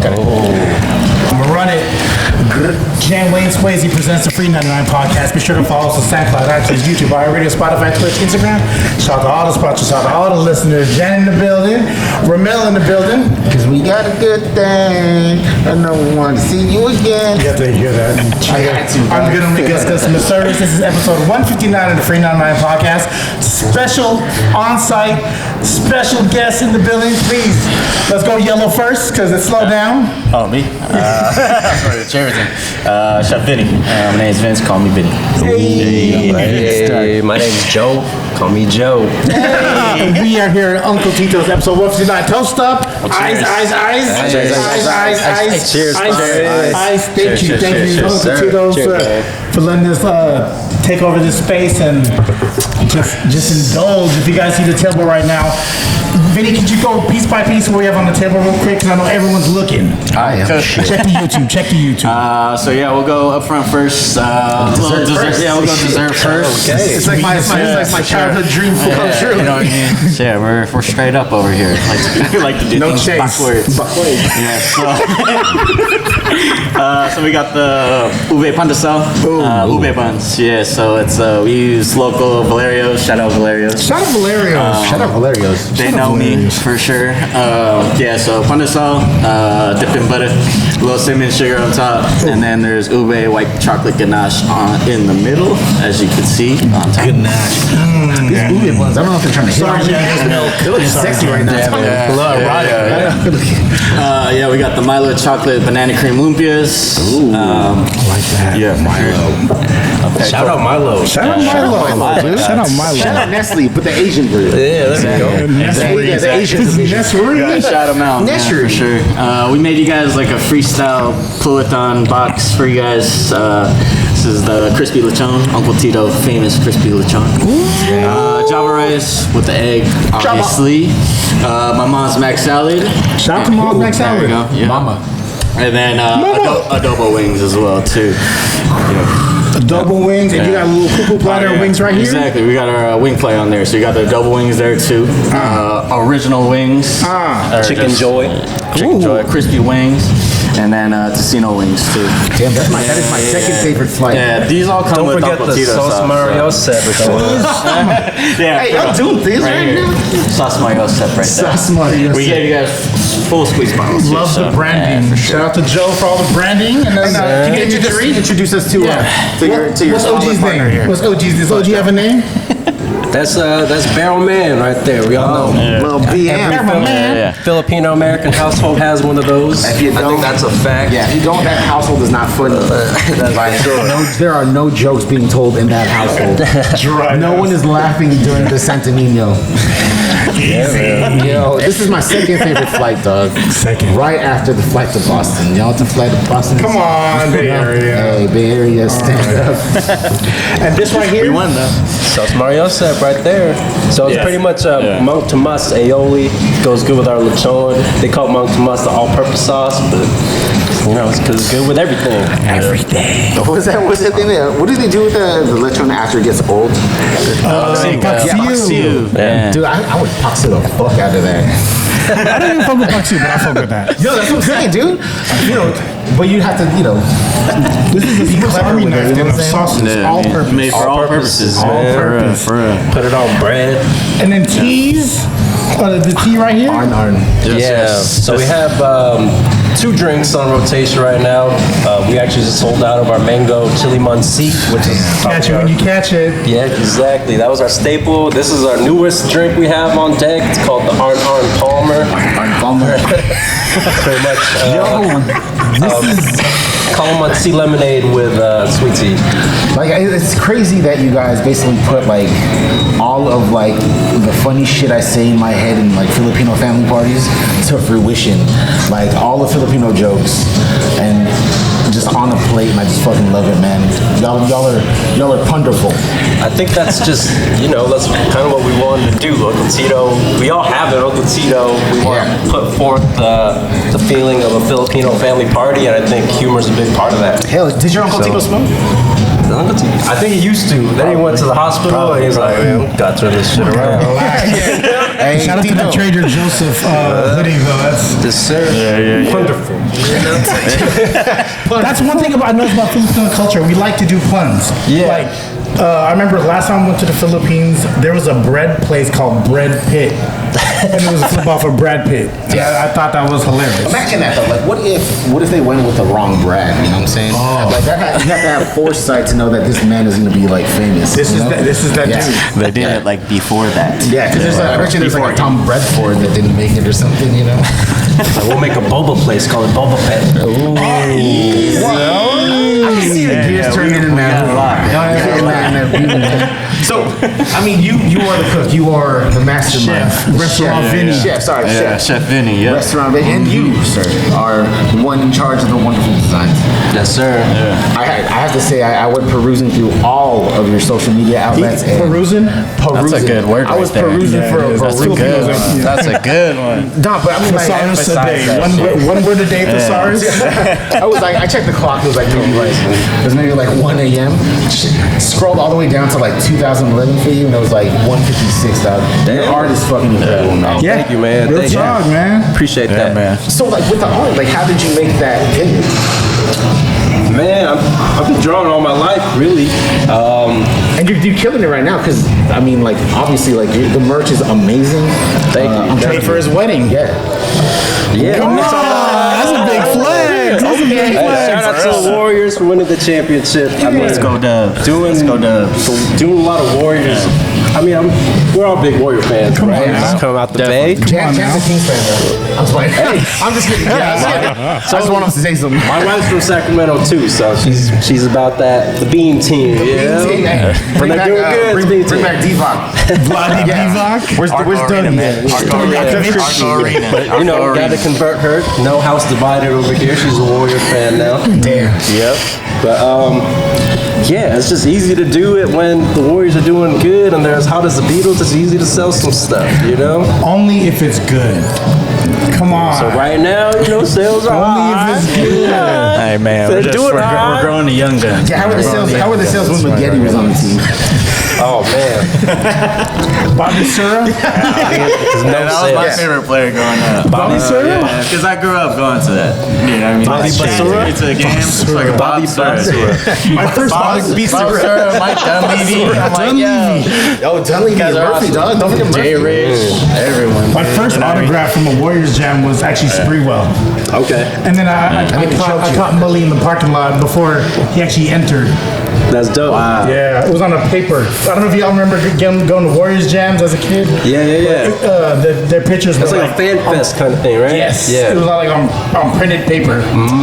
I'm gonna run it. Jan Wayne Swayze presents the FREE99 podcast. Be sure to follow us on SoundCloud, iTunes, YouTube, iRadio, Spotify, Twitch, Instagram. Shout out to all the sponsors, shout out to all the listeners. Jan in the building, Rommel in the building. Because we got a good thing. I know we want to see you again. You have to hear that. I'm going to make us customer service. This is episode 159 of the FREE99 podcast. Special on-site, special guest in the building. Please, let's go yellow first because it's slowed down. Oh, me? For the Sheraton. Chef Vinny. My name's Vince. Call me Vinny. Hey, my name's Joe. Call me Joe. Hey, we are here at Uncle Tito's episode 159. Toast up. Eyes. Cheers. Eyes. Thank you, Uncle Tito's, for letting us take over this space and just indulge. If you guys see the table right now, Vinny, could you go piece by piece what we have on the table real quick? Because I know everyone's looking. I am. Check the YouTube. So yeah, we'll go up front first. Dessert first. Yeah, we'll go dessert first. Okay. It's like my childhood dream come true. You know what I mean? Yeah, we're straight up over here. We like to do No things chase. backwards. Yeah. So we got the ube pan de sal. Ube buns. Yeah. So it's we use local Valerios. Shout out Valerios. Shout out Valerios. Shout out Valerios. They know me for sure. Yeah, so pan de sal, dipped in butter, a little cinnamon sugar on top, and then there's ube white chocolate ganache in the middle, as you can see on top. These ube ones, I don't know if they're trying to hit on me. They're looking sexy right now. Yeah, we got the Milo chocolate banana cream lumpias. I like that. Yeah, Milo. Okay, Shout out Milo. Shout out Milo, dude. Shout out Milo. Shout out Nestle, but the Asian version. Yeah, there we go. Yeah, the Asian division. gotta shout them out. Nestle. Yeah, for sure. We made you guys like a freestyle pull-a-thon box for you guys. This is the crispy lechon, Uncle Tito, famous crispy lechon. Java rice with the egg, obviously. My mom's mac salad. Shout out to Mom's Mac There we Salad. go. Yeah. Mama. And then adobo wings as well too. Adobo wings, and you got a little cuckoo platter of wings right here. Exactly. We got our wing play on there. So you got the adobo wings there too. Original wings. Chicken Joy. Chicken Joy. Crispy wings. And then Tocino wings too. Damn, that is my second favorite flight. Yeah, these all come Don't with forget Uncle the Tito sauce Mario set. Yeah. Hey, y'all doing things right now? Sauce Mario set right there. Sauce Mario We set. gave you guys full squeeze bottles. too, Love so, the branding. yeah, for sure. Shout out to Joe for all the branding. And then, Can you introduce us to your what's OG's partner name? here? What's OG's? Does OG have a name? That's Barrel Man right there. We all know. Little BM. Yeah. Filipino American household has one of those. If you I think don't- that's a fact. Yeah, if you don't, that household is not funny. That's sure. There are no jokes being told in that household. No one is laughing during the Santanino. Yo, this is my second favorite flight, dog. Second. Right after the flight to Boston. Y'all to fly to Boston? Come on, Bay Area. Hey, Bay Area, stand up. And this right here. We won though. Sauce Mario set right there. So it's Yes. pretty much monk to must aioli. Goes good with our lechon. They call it monk to must the all-purpose sauce, but you know, it's because it's good with everything. Everything. What's that thing there? What do they do with the lechon after it gets old? Paksiu. Yeah. Dude, I would paksi the fuck out of that. I don't even fuck with Paksiu, but I fuck with that. Yo, that's what I'm saying, dude. You know, but you have to, This is a Swiss Army knife you know of what I'm saying? sauces. Yeah, All purpose. Made for all purposes. All man. purpose. For real. Put it on bread. And then teas. The tea right here. Arn. So we have 2 drinks on rotation right now. We actually just sold out of our mango chili muncie, which is Catch it when you catch it. yeah, exactly. That was our staple. This is our newest drink we have on deck. It's called the Arn Palmer. Pretty much. Calamansi lemonade with sweet tea. Like, it's crazy that you guys basically put like all of like the funny shit I say in my head in like Filipino family parties to fruition. Like all the Filipino jokes and just on a plate, and I just fucking love it, man. Y'all are wonderful. I think that's just, that's kind of what we wanted to do. Uncle Tito, we all have it, Uncle Tito. We want to put forth the feeling of a Filipino family party, and I think humor's a big part of that. Hell, did your Uncle Tito smoke? Uncle Tito, I think he used to. Then he went to the hospital, and he's like, man, got to turn this shit around. Hey, Shout out to the Tito. Trader Joseph hoodie, though. That's Yes, sir. Wonderful. That's one thing I know about Filipino culture. We like to do puns. Yeah. Like, I remember last time I went to the Philippines, there was a bread place called Bread Pit. And it was a flip off of Brad Pitt. Yeah, I thought that was hilarious. Imagine that though. Like, what if they went with the wrong Brad? You know what I'm saying? Like you have to have foresight to know that this man is gonna be like famous. This is that Yeah. dude. They did it like before that. Yeah, because there's like a Tom Bradford that didn't make it or something, you know? We'll make a boba place called Boba Pet. I can see the gears turning in, man. So, I mean, you are the cook. You are the mastermind. Restaurant Vinny. Chef, sorry, Yeah, chef. Chef Vinny. Yeah. Restaurant Vinny. And you, sir, are the one in charge of the wonderful designs. Yes, sir. I have to say, I went perusing through all of your social media outlets. and Perusing? That's a good word I was right there. perusing for a That's a good one. That's a good one. No, but I mean, like, Thesaurus a day. One word a day thesaurus. I was like, I checked the clock. It was maybe like 1 a.m. Scrolled all the way down to like 2011 for you, and it was like 1:56. Your art is fucking incredible, man. Yeah. Thank you, man. Real Thank you. talk, man. Appreciate that. man. So, like, with the art, like, how did you make that video? Man, I've been drawing all my life, really. And you're killing it right now, because I mean, like, obviously, like, the merch is amazing. Thank you. I'm trying For his wedding. Yeah. That's a big flex. That's a big flex. Shout out to the Warriors for winning the championship. I mean, Let's go Dubs. Doing a lot of Warriors. I mean, we're all big Warrior fans, right? on now. Just come out the Bay. Jan's a Kings fan, though. I'm just like, hey, I'm just kidding. Yeah, so I just want us to say something. My wife's from Sacramento too, so she's about that the Beam team. Yeah. When they're doing good, it's Beam Bring team. back Divock. Vladdy Divac. Where's Dudley? But you know, got to convert her. No house divided over here. She's a Warrior fan now. Damn. Yep. But yeah, it's just easy to do it when the Warriors are doing good and they're as hot as the Beatles. It's easy to sell some stuff, you know. Only if it's good. Come on. So right now, you know, sales are Only high. if it's good. Hey man, They're doing high. we're growing the young guns. Yeah, how were the sales when Getty was on the team? Oh man, Bobby Sura? That was my sales. favorite player growing up. Bobby Sura? Because I grew up going to that. You know what I mean? Bobby Basura? It's a game. It's like a Bobby Basura. My first Basura, Mike Dunleavy. I'm like, yo. Oh, Dunleavy and Murphy, dog. Don't forget Murphy. Jay Rich, everyone. My first autograph from a Warriors jam was actually Spreewell. okay, And then I caught Mully in the parking lot before he actually entered. that's dope. Yeah, it was on a paper. I don't know if y'all remember going to Warriors jams as a kid. Yeah. Their pictures were It's like a fan fest kind of thing, right? Yes. Yeah. It was like on printed paper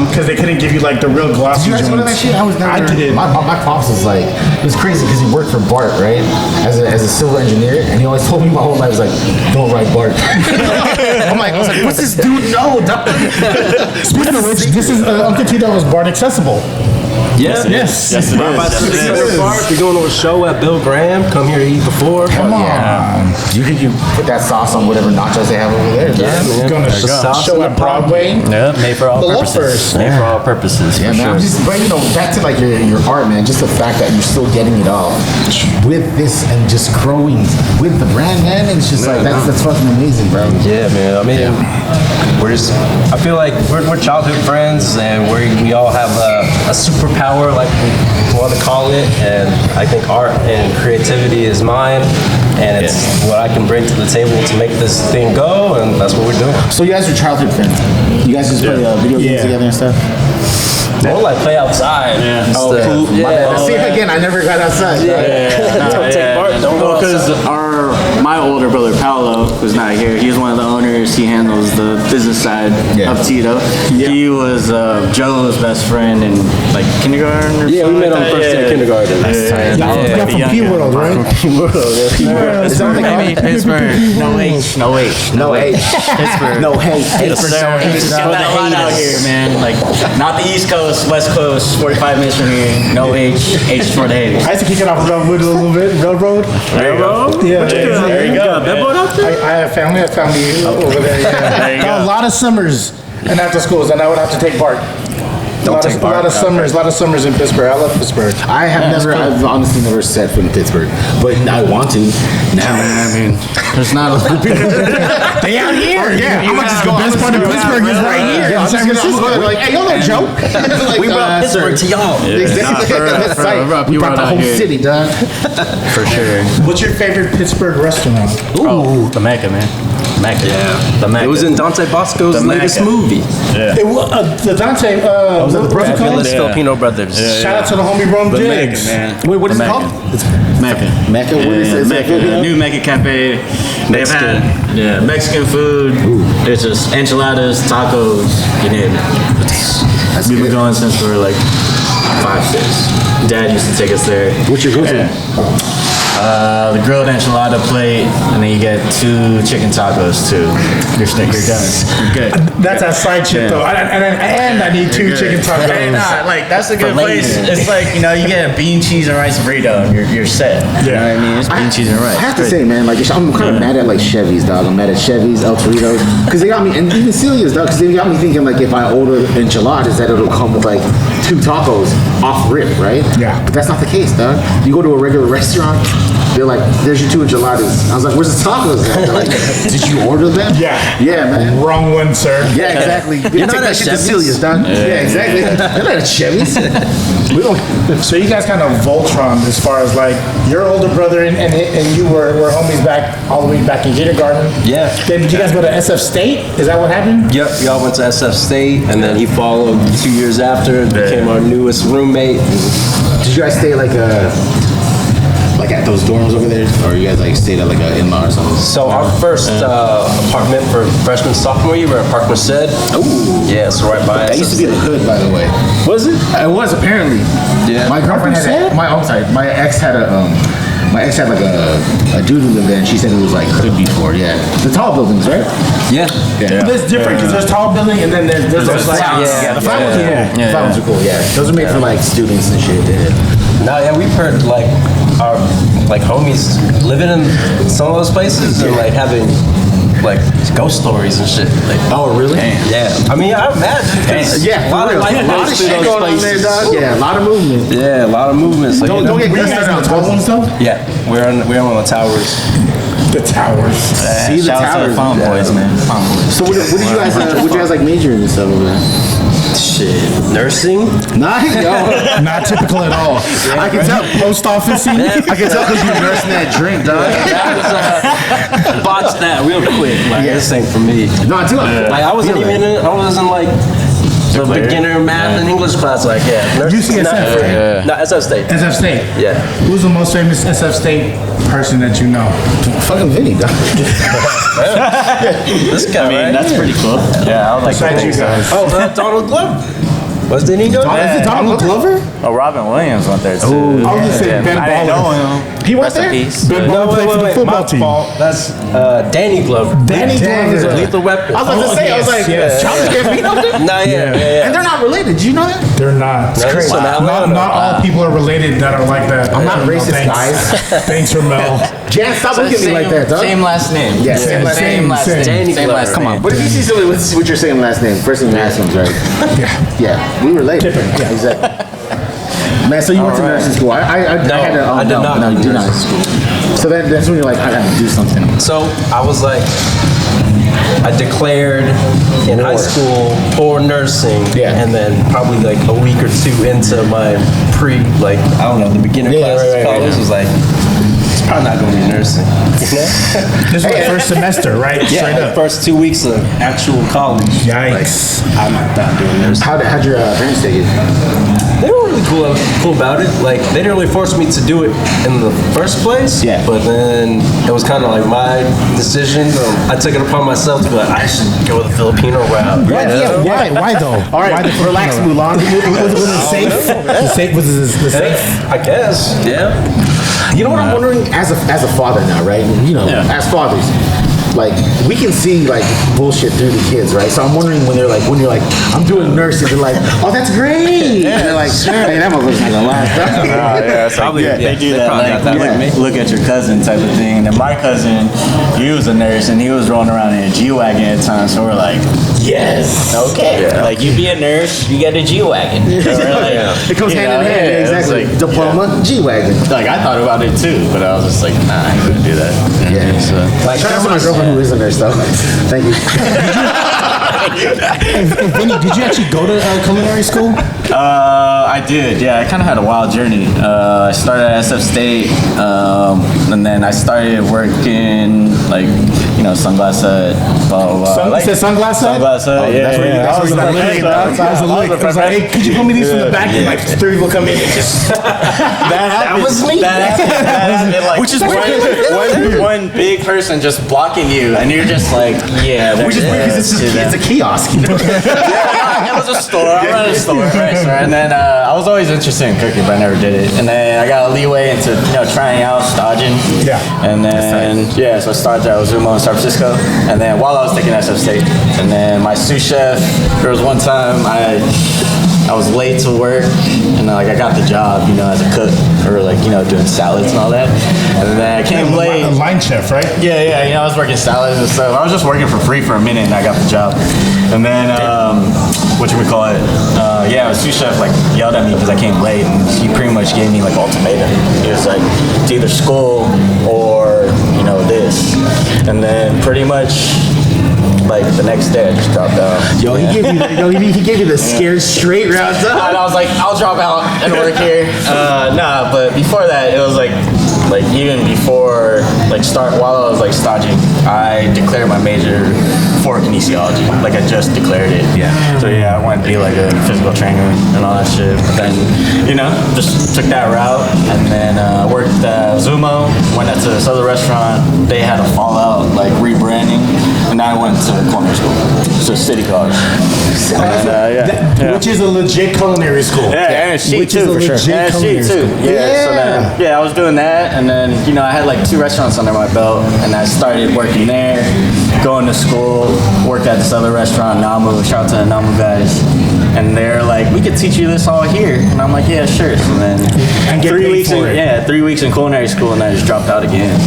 because they couldn't give you like the real glossy Did you guys go to that joints. shit? I was never. I did. My pops was like, it was crazy because he worked for Bart, right? As a civil engineer, and he always told me my whole life, was like, don't write Bart. I was like, what's this dude know, dog? Speaking of which, this is Uncle Tito was Bart accessible. Yes. Yes. Yes, it Right by is. Civic Center Park. We're going to a show at Bill Graham. Come here to eat before. Come on. You put that sauce on whatever nachos they have over there. Yeah, man. Going to The sauce show and at the pop. Broadway. Yeah, made for all The love purposes. first. Made for all purposes, Yeah, for man. sure. I'm just, but you know, back to like your art, man. Just the fact that you're still getting it off with this and just growing with the brand, man. It's just like that's fucking amazing, bro. Yeah, man. I mean, I feel like we're childhood friends, and we all have a superpower, like we want to call it. And I think art and creativity is mine, and it's what I can bring to the table to make this thing go, and that's what we're doing. So you guys are childhood friends. You guys just play video games Yeah. together and stuff. More like play outside. Yeah. and Oh, stuff. okay. My bad. See, again, I never got outside. dog. Don't take part. Don't go Because outside. my older brother Paolo, who's not here, he's one of the owners. He handles the business side Yeah. of Tito. He was Joe's best friend in like kindergarten. Or Yeah, we something met like on that. first day of kindergarten. Y'all from P-World, right? Is that what they call it? Pittsburgh. No H. No H. No hate. Pittsburgh. No hate. Pittsburgh. It's got that lot out here, man. Like, not the East Coast, West Coast, 45 minutes from here. No H. H for the haters. I used to kick it off Railroad a little bit. Railroad. Railroad? Yeah. There you go. That boat out there? I have family over there. Yeah. There you go. A lot of summers and after schools, and I would have to take Bart. Don't take part. A lot of summers in Pittsburgh. I love Pittsburgh. I've honestly never set foot in Pittsburgh, but I want to now. I mean, there's not a lot of people. They out here. Yeah, I'm gonna just go. The best part of Pittsburgh is right here. I'm just gonna like, hey, y'all know Joe? Like, We brought Pittsburgh to y'all. Exactly. That's right. We brought the whole city, dog. For sure. What's your favorite Pittsburgh restaurant? Oh, the Mecca, man. Mecca. Yeah. The Mecca. It was in Dante Bosco's latest movie. The Dante, was that the brother called? Fabulous Filipino Brothers. Shout out to the homie Rome Diggs. Wait, what is it Mecca. called? Mecca. Mecca? What is it? Mecca. New Mecca Cafe. They've had Mexican food. It's just enchiladas, tacos, you name it. We've been going since we were like 5, 6. Dad used to take us there. What's your go-to? The grilled enchilada plate, and then you get 2 chicken tacos too. You're done. You're good. That's a side chick though. And I need 2 chicken tacos. Hey, nah, like that's a good place. It's like, you know, you get a bean, cheese, and rice burrito, and you're set. You know what I mean? It's bean, cheese, and rice. I have to say, man, like I'm kind of mad at like Chevy's, dog. I'm mad at Chevy's, El Torito's, because they got me, and even Celia's, dog, because they got me thinking like if I order enchiladas, that it'll come with like 2 tacos off rip, right? Yeah. But that's not the case, dog. You go to a regular restaurant, they're like, there's your 2 enchiladas. I was like, where's the tacos? They're like, did you order them? Yeah. Yeah, man. Wrong one, sir. Yeah, exactly. You're not at shit to Chevy's? Celia's, dog. Yeah, exactly. They're not at Chevy's. We don't. So you guys kind of Voltron as far as like your older brother and you were homies back all the way back in kindergarten. Yeah. Then did you guys go to SF State? Is that what happened? Yep, we all went to SF State, and then he followed 2 years after, became our newest roommate. Did you guys stay like at those dorms over there, or you guys like stayed at like an in-law or something? So our first apartment for freshman, sophomore year, we were at Park Merced. Ooh. Yeah, so right by That used to be the hood, by the way. Was it? It was apparently. Yeah. My girlfriend had my ex had like a dude who lived there, and she said it was like hood before. Yeah. The tall buildings, right? Yeah. Yeah. But it's different because there's tall building and then there's those like The flat ones are cool. The flat ones are cool. Yeah. Those are made for like students and shit. Yeah. No, yeah, we've heard like our like homies living in some of those places and like having like ghost stories and shit. Like, Oh, really? yeah. I mean, I imagine. 'cause Yeah, a lot for of real. life A lot of goes through shit those going on there, places. dog. Yeah, a lot of movement. Yeah, a lot of movements. Like, Don't get Were you guessed guys on on the tall ones though? Yeah, we're on one of the towers. The towers. See the Shout out to towers. the Farm Boys, man. Farm Boys. So what did you guys like majoring and stuff over there? Shit, nursing. Nah, yo. Not typical at all. I can tell post office. I can tell because you're nursing that drink, dog. That was botched that real quick. Like, this ain't for me. No, I do. Like, I wasn't even in, I was in like the beginner math and English class. Like, yeah, nursing. UCSF, right? No, SF State. SF State. Yeah. Who's the most famous SF State person that you know? Fucking Vinny, dog. This guy, right? That's pretty cool. Yeah, I was like, Besides you guys. Oh, Donald Glover. Didn't he go there? Is it Donald Glover? oh, Robin Williams went there too. I was gonna say Ben I didn't know Baller. him. He went Rest in there? peace. Ben Baller played for the football team. That's Danny Glover. Danny Glover. Lethal Weapon. I was about to say, I was like, Yes. Childish Gambino there? Nah, yeah. And they're not related. Did you know that? They're not. It's crazy. Not all people are related that are like that. I'm not racist, Thanks. guys. Thanks, Ramel. Jan, stop looking at me like that, dog. Same last name. Yeah, same last name. last Same. name. Danny Same Glover, last name. come on. But if you see somebody with your same last name, first thing you ask him is right. Yeah, we related. Yeah, exactly. Man, so you went to nursing school. I had to, I did not No, go you to did not. nursing school. So that's when you're like, I gotta do something. So I was like, I declared in high school for nursing, Yeah. and then probably like a week or 2 into my the beginner classes of college was like, it's probably not going to be nursing. You know? This is the first semester, right? Yeah, Straight the up. first 2 weeks of actual college. Yikes. I'm not doing nursing. How'd your parents take it? They were really cool about it. Like, they didn't really force me to do it in the first place. Yeah. But then it was kind of like my decision. I took it upon myself to be like, I should go the Filipino route. Why though? All right, Why the relax, Filipino? Mulan. Was it safe? The safe was the safe. I guess. Yeah. You know what I'm wondering? As a father now, right? You know, as fathers, like we can see like bullshit through the kids, right? So I'm wondering when you're like, I'm doing nursing, they're like, oh, that's great. And they're like, hey, that motherfucker's not gonna last. They do that. Like, look at your cousin type of thing. And then my cousin, he was a nurse and he was rolling around in a G-Wagon at times. So we're like, yes, okay. Yeah. Like you be a nurse, you get a G-Wagon. So it comes hand in hand, exactly. Like, Diploma, G-Wagon. Like I thought about it too, but I was just like, nah, I ain't gonna do that. Yeah. So, like, shout out to my girlfriend who is a nurse, though. Thank you. And Vinny, did you actually go to culinary school? I did, yeah. I kind of had a wild journey. I started at SF State, and then I started working, like, Sunglass Hut, blah, blah, blah. You said Sunglass Hut? Sunglass Hut, yeah. I was like, hey, could you pull me these from the back? And like, three will come in and just... That was me. That happened, like, which is one big person just blocking you, and you're just like, yeah. Which is weird because it's a kiosk. It was a store. I ran a store, right? And then I was always interested in cooking, but I never did it. And then I got a leeway into trying out staging. Yeah. And then so I started at Ozumo in San Francisco. And then while I was taking SF State, and then my sous chef. There was one time I was late to work, and I got the job, as a cook, or doing salads and all that. And then I came late. A line chef, right? Yeah, I was working salads and stuff. I was just working for free for a minute, and I got the job. And then, a sous chef yelled at me because I came late, and he pretty much gave me ultimatum. He was like, it's either school or this. And then pretty much. The next day I just dropped out. Yo, he gave you the scared straight route. And I was like, I'll drop out and work here. But before that, it was even before while I was staging, I declared my major for kinesiology. I just declared it. Yeah. So I wanted to be a physical trainer and all that shit. But then, just took that route, and then worked at Zumo, went out to this other restaurant. They had a fallout, rebranding, and I went to culinary school. So City College. Which is a legit culinary school. Yeah, and she too, for sure. And she too. Yeah. So then, I was doing that, and then I had 2 restaurants under my belt, and I started working there, going to school, worked at this other restaurant, Namu. Shout out to the Namu guys. And they're like, we could teach you this all here. And I'm like, yeah, sure. So then 3 weeks in culinary school, and I just dropped out again.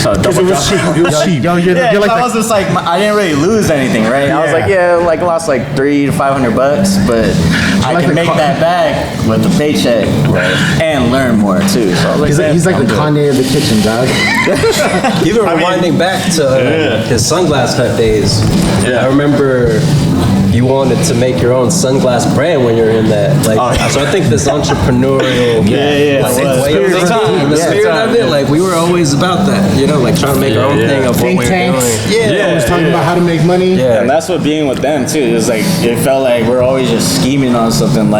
So double drop. It was cheap. I was just I didn't really lose anything, right? Yeah. I was like, lost $300 to $500, but I can make that back with the paycheck, right? And learn more too. So he's like the Kanye of the kitchen, dog. Even rewinding back to his Sunglass Hut days, I remember you wanted to make your own sunglass brand when you're in that. So I think this entrepreneurial way of thinking, the spirit of it, we were always about that, trying to make our own thing of what we were doing. Always talking about how to make money. Yeah, and that's what being with them too. It was it felt like we're always just scheming on something.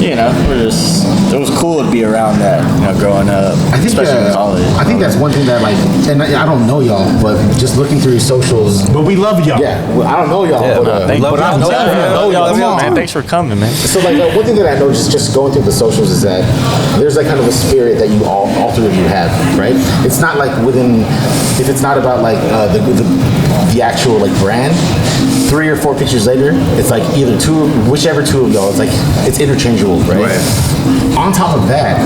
It was cool to be around that, growing up, especially in college. I think that's one thing that and I don't know y'all, but just looking through your socials. But we love y'all. Yeah, well, I don't know y'all, but I know y'all. Man, thanks for coming, man. So one thing that I know just going through the socials is that there's kind of a spirit that you all 3 of you have, right? It's not if it's not about the actual brand. 3 or 4 pictures later, it's either whichever 2 of y'all, it's interchangeable, right? On top of that,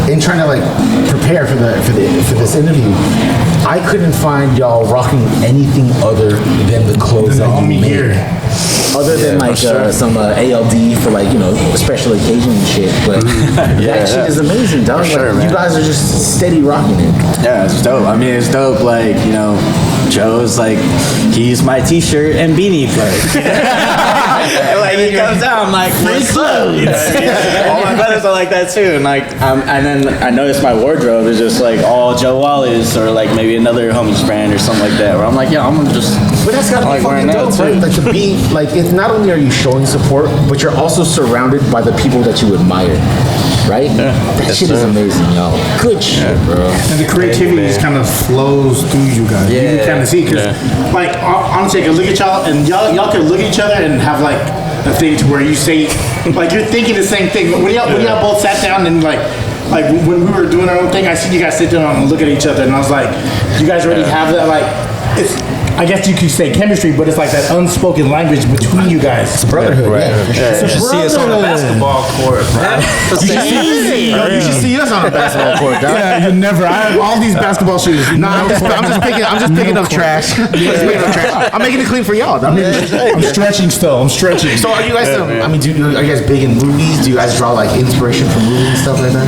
in trying to prepare for this interview, I couldn't find y'all rocking anything other than the clothes that you made. Other than some ALD for special occasion and shit, but that shit is amazing, dog. You guys are just steady rocking it. Yeah, it's dope. I mean, it's dope. Joe's he's my T-shirt and beanie plug. He comes out, I'm like, what's up? All my brothers are like that too, and and then I noticed my wardrobe is just all Joe Wallace or maybe another homie's brand or something like that. Where I'm like, yeah, I'm gonna just. But that's gotta be fucking dope, right? To be it's not only are you showing support, but you're also surrounded by the people that you admire. Right? Yeah, that shit is amazing, y'all. Good shit, bro. And the creativity just kind of flows through you guys. You can kind of see, because, honestly, I can look at y'all, and y'all can look at each other and have, a thing to where you say, you're thinking the same thing. When y'all both sat down and, like when we were doing our own thing, I seen you guys sit down and look at each other, and I was like, you guys already have that, like, it's, I guess you could say chemistry, but it's like that unspoken language between you guys. It's brotherhood, right? It's a See us on a basketball court, bro. You should see us on a basketball court, dog. Yeah, you never. I have all these basketball shoes. Nah, I'm just picking up trash. I'm making it clean for y'all, dog. I'm stretching still. I'm stretching. So are you guys? I mean, are you guys big in movies? Do you guys draw like inspiration from movies and stuff like that?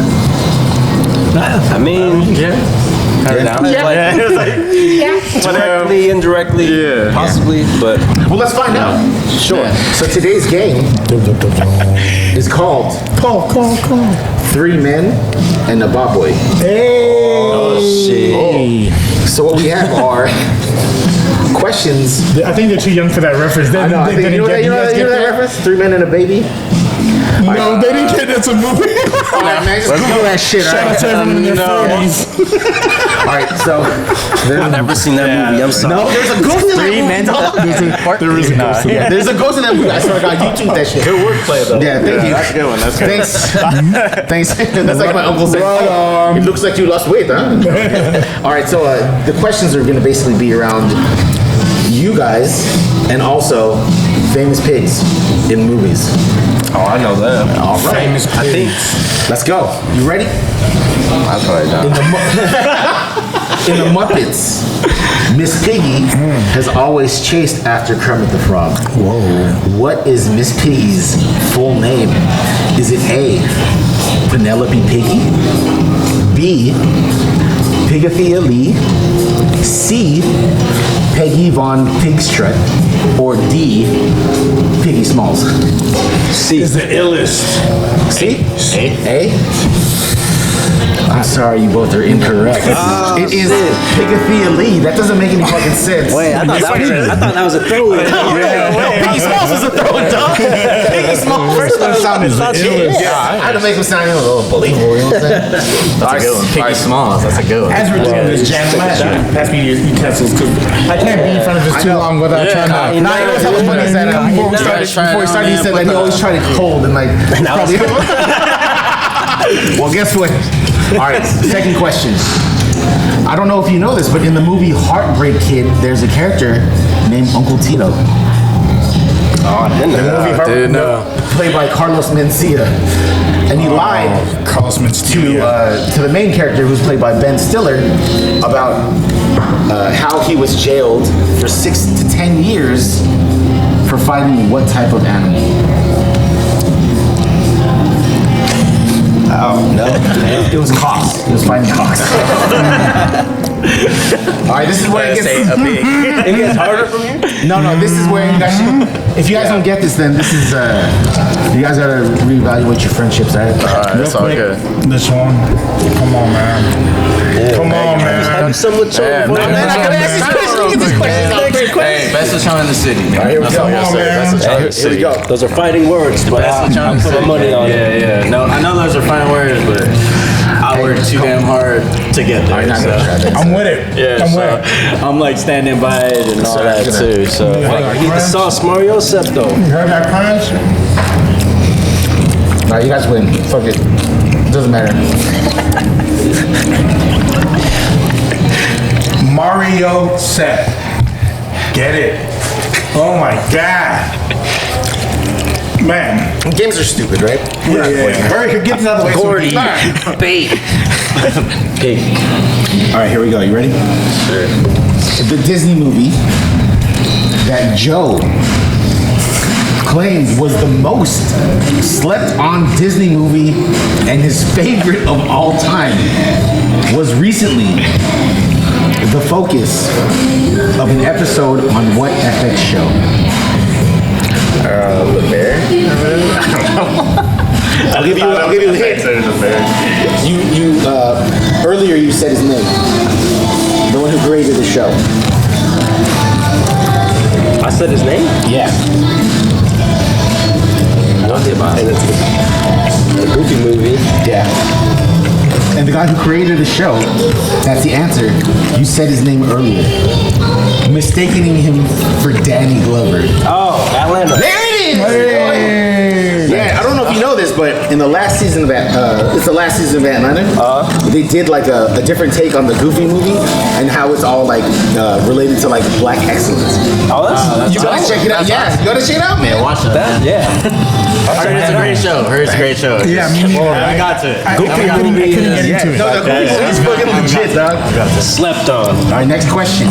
I mean, directly, indirectly, possibly, but Well, let's find out. Sure. So today's game is called Call. 3 Men and a Bob Boy. Hey. So what we have are questions. I think they're too young for that reference. I know. I think, you know that reference? 3 Men and a Baby. No, they didn't get that's a movie. All right, man, just Google that shit. Shout out to everyone in their 40s. All right, so I've never seen that movie. I'm sorry. no, there's a ghost in that movie. There is a ghost. Yeah, there's a ghost in that movie. I swear to God, YouTube that shit. Good wordplay though. Yeah, thank you. That's a good one. That's good. Thanks. That's like my uncle said. It looks like you lost weight, huh? All right, so the questions are going to basically be around you guys and also famous pigs in movies. Oh, I know that. All right. Famous I think. Let's go. You ready? I probably don't. In the Muppets, Miss Piggy has always chased after Kermit the Frog. Whoa. What is Miss Piggy's full name? Is it A, Penelope Piggy, B, Pigathea Lee, C, Peggy Von Pigstrut, or D, Piggy Smalls? C is the illest. C? A? I'm sorry, you both are incorrect. It is Pigathea Lee. That doesn't make any fucking sense. Wait, I thought that was a throwaway. Piggy Smalls is a throwing dog. Piggy Smalls first time sounded I had to make him sound a little believable, you know what I'm saying? That's a good one. Piggy Smalls. That's a good one. As we're doing this, Jan, pass me your utensils because I can't be in front of this too long without trying to. Nah, you know what's funny is that before we started, he said that he always tried it cold and like. Probably, well, guess what? All right, second question. I don't know if you know this, but in the movie Heartbreak Kid, there's a character named Uncle Tito. Oh, I didn't know. Played by Carlos Mencia. And he lied Carlos Mencia to the main character, who's played by Ben Stiller, about how he was jailed for 6 to 10 years for fighting what type of animal? Oh, no. It was cocks. He was fighting cocks. All right, this is where it gets... It gets harder from here? No, this is where you guys should... If you guys don't get this, then this is... you guys gotta reevaluate your friendships, all right? That's all good. This one. Come on, man. Come on, man. Have some lechon. Man, I gotta ask these questions. Hey, best lechon in the city, man. All right, here we That's go. all I gotta Come on, say. man. Best lechon in the Here we city. go. Those are fighting words, but Best lechon in the put city. my money on it. Yeah. No, I know those are fine words, but I work too damn hard to get there. not gonna try that. I'm with it. Yeah, I'm so with it. I'm like standing by it and all that too. So I need the sauce, Mario Septo. You heard that crunch? All right, you guys win. Fuck it. Doesn't matter. Mario set. Get it. Oh my God. Man. Games are stupid, right? Yeah. Hurry, get this out of the way. Gordy. bait. Pig. All right, here we go. You ready? Sure. The Disney movie that Joe claimed was the most slept on Disney movie and his favorite of all time was recently the focus of an episode on what FX show? The Bear? I'll give you a hint. You earlier you said his name. The one who created the show. I said his name? Yeah. And it's a goofy movie. Yeah. And the guy who created the show, that's the answer. You said his name earlier. Mistaking him for Danny Glover. Oh, Atlanta. There it is! Yeah, I don't know if you know this, but in the last season of it's the last season of Atlanta. They did like a different take on the Goofy movie and how it's all like related to like black excellence. Oh, that's You gotta check it out. Yeah, you gotta check it out, man. Watch that. yeah. I heard it's a great show. Yeah, me neither. I got to. I couldn't get into it. No, the movie's fucking legit, dog. Slept on. All right, next question.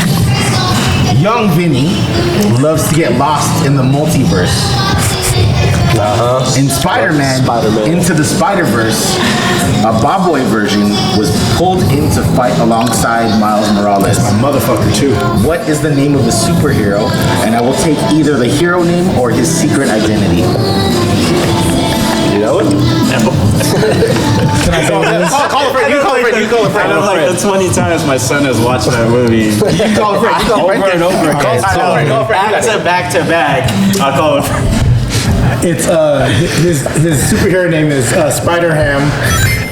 Young Vinny loves to get lost in the multiverse. In Spider-Man, Into the Spider-Verse, a Bob Boy version was pulled in to fight alongside Miles Morales. My motherfucker too. What is the name of the superhero? And I will take either the hero name or his secret identity. You know it? Can I go with this? Call a friend. You call a friend. You call a I friend. know like the 20 times my son has watched that movie. You call a friend. You call a friend. Over and over again. Call a friend. Call a friend. Back to back. I'll call it. It's his superhero name is Spider-Ham,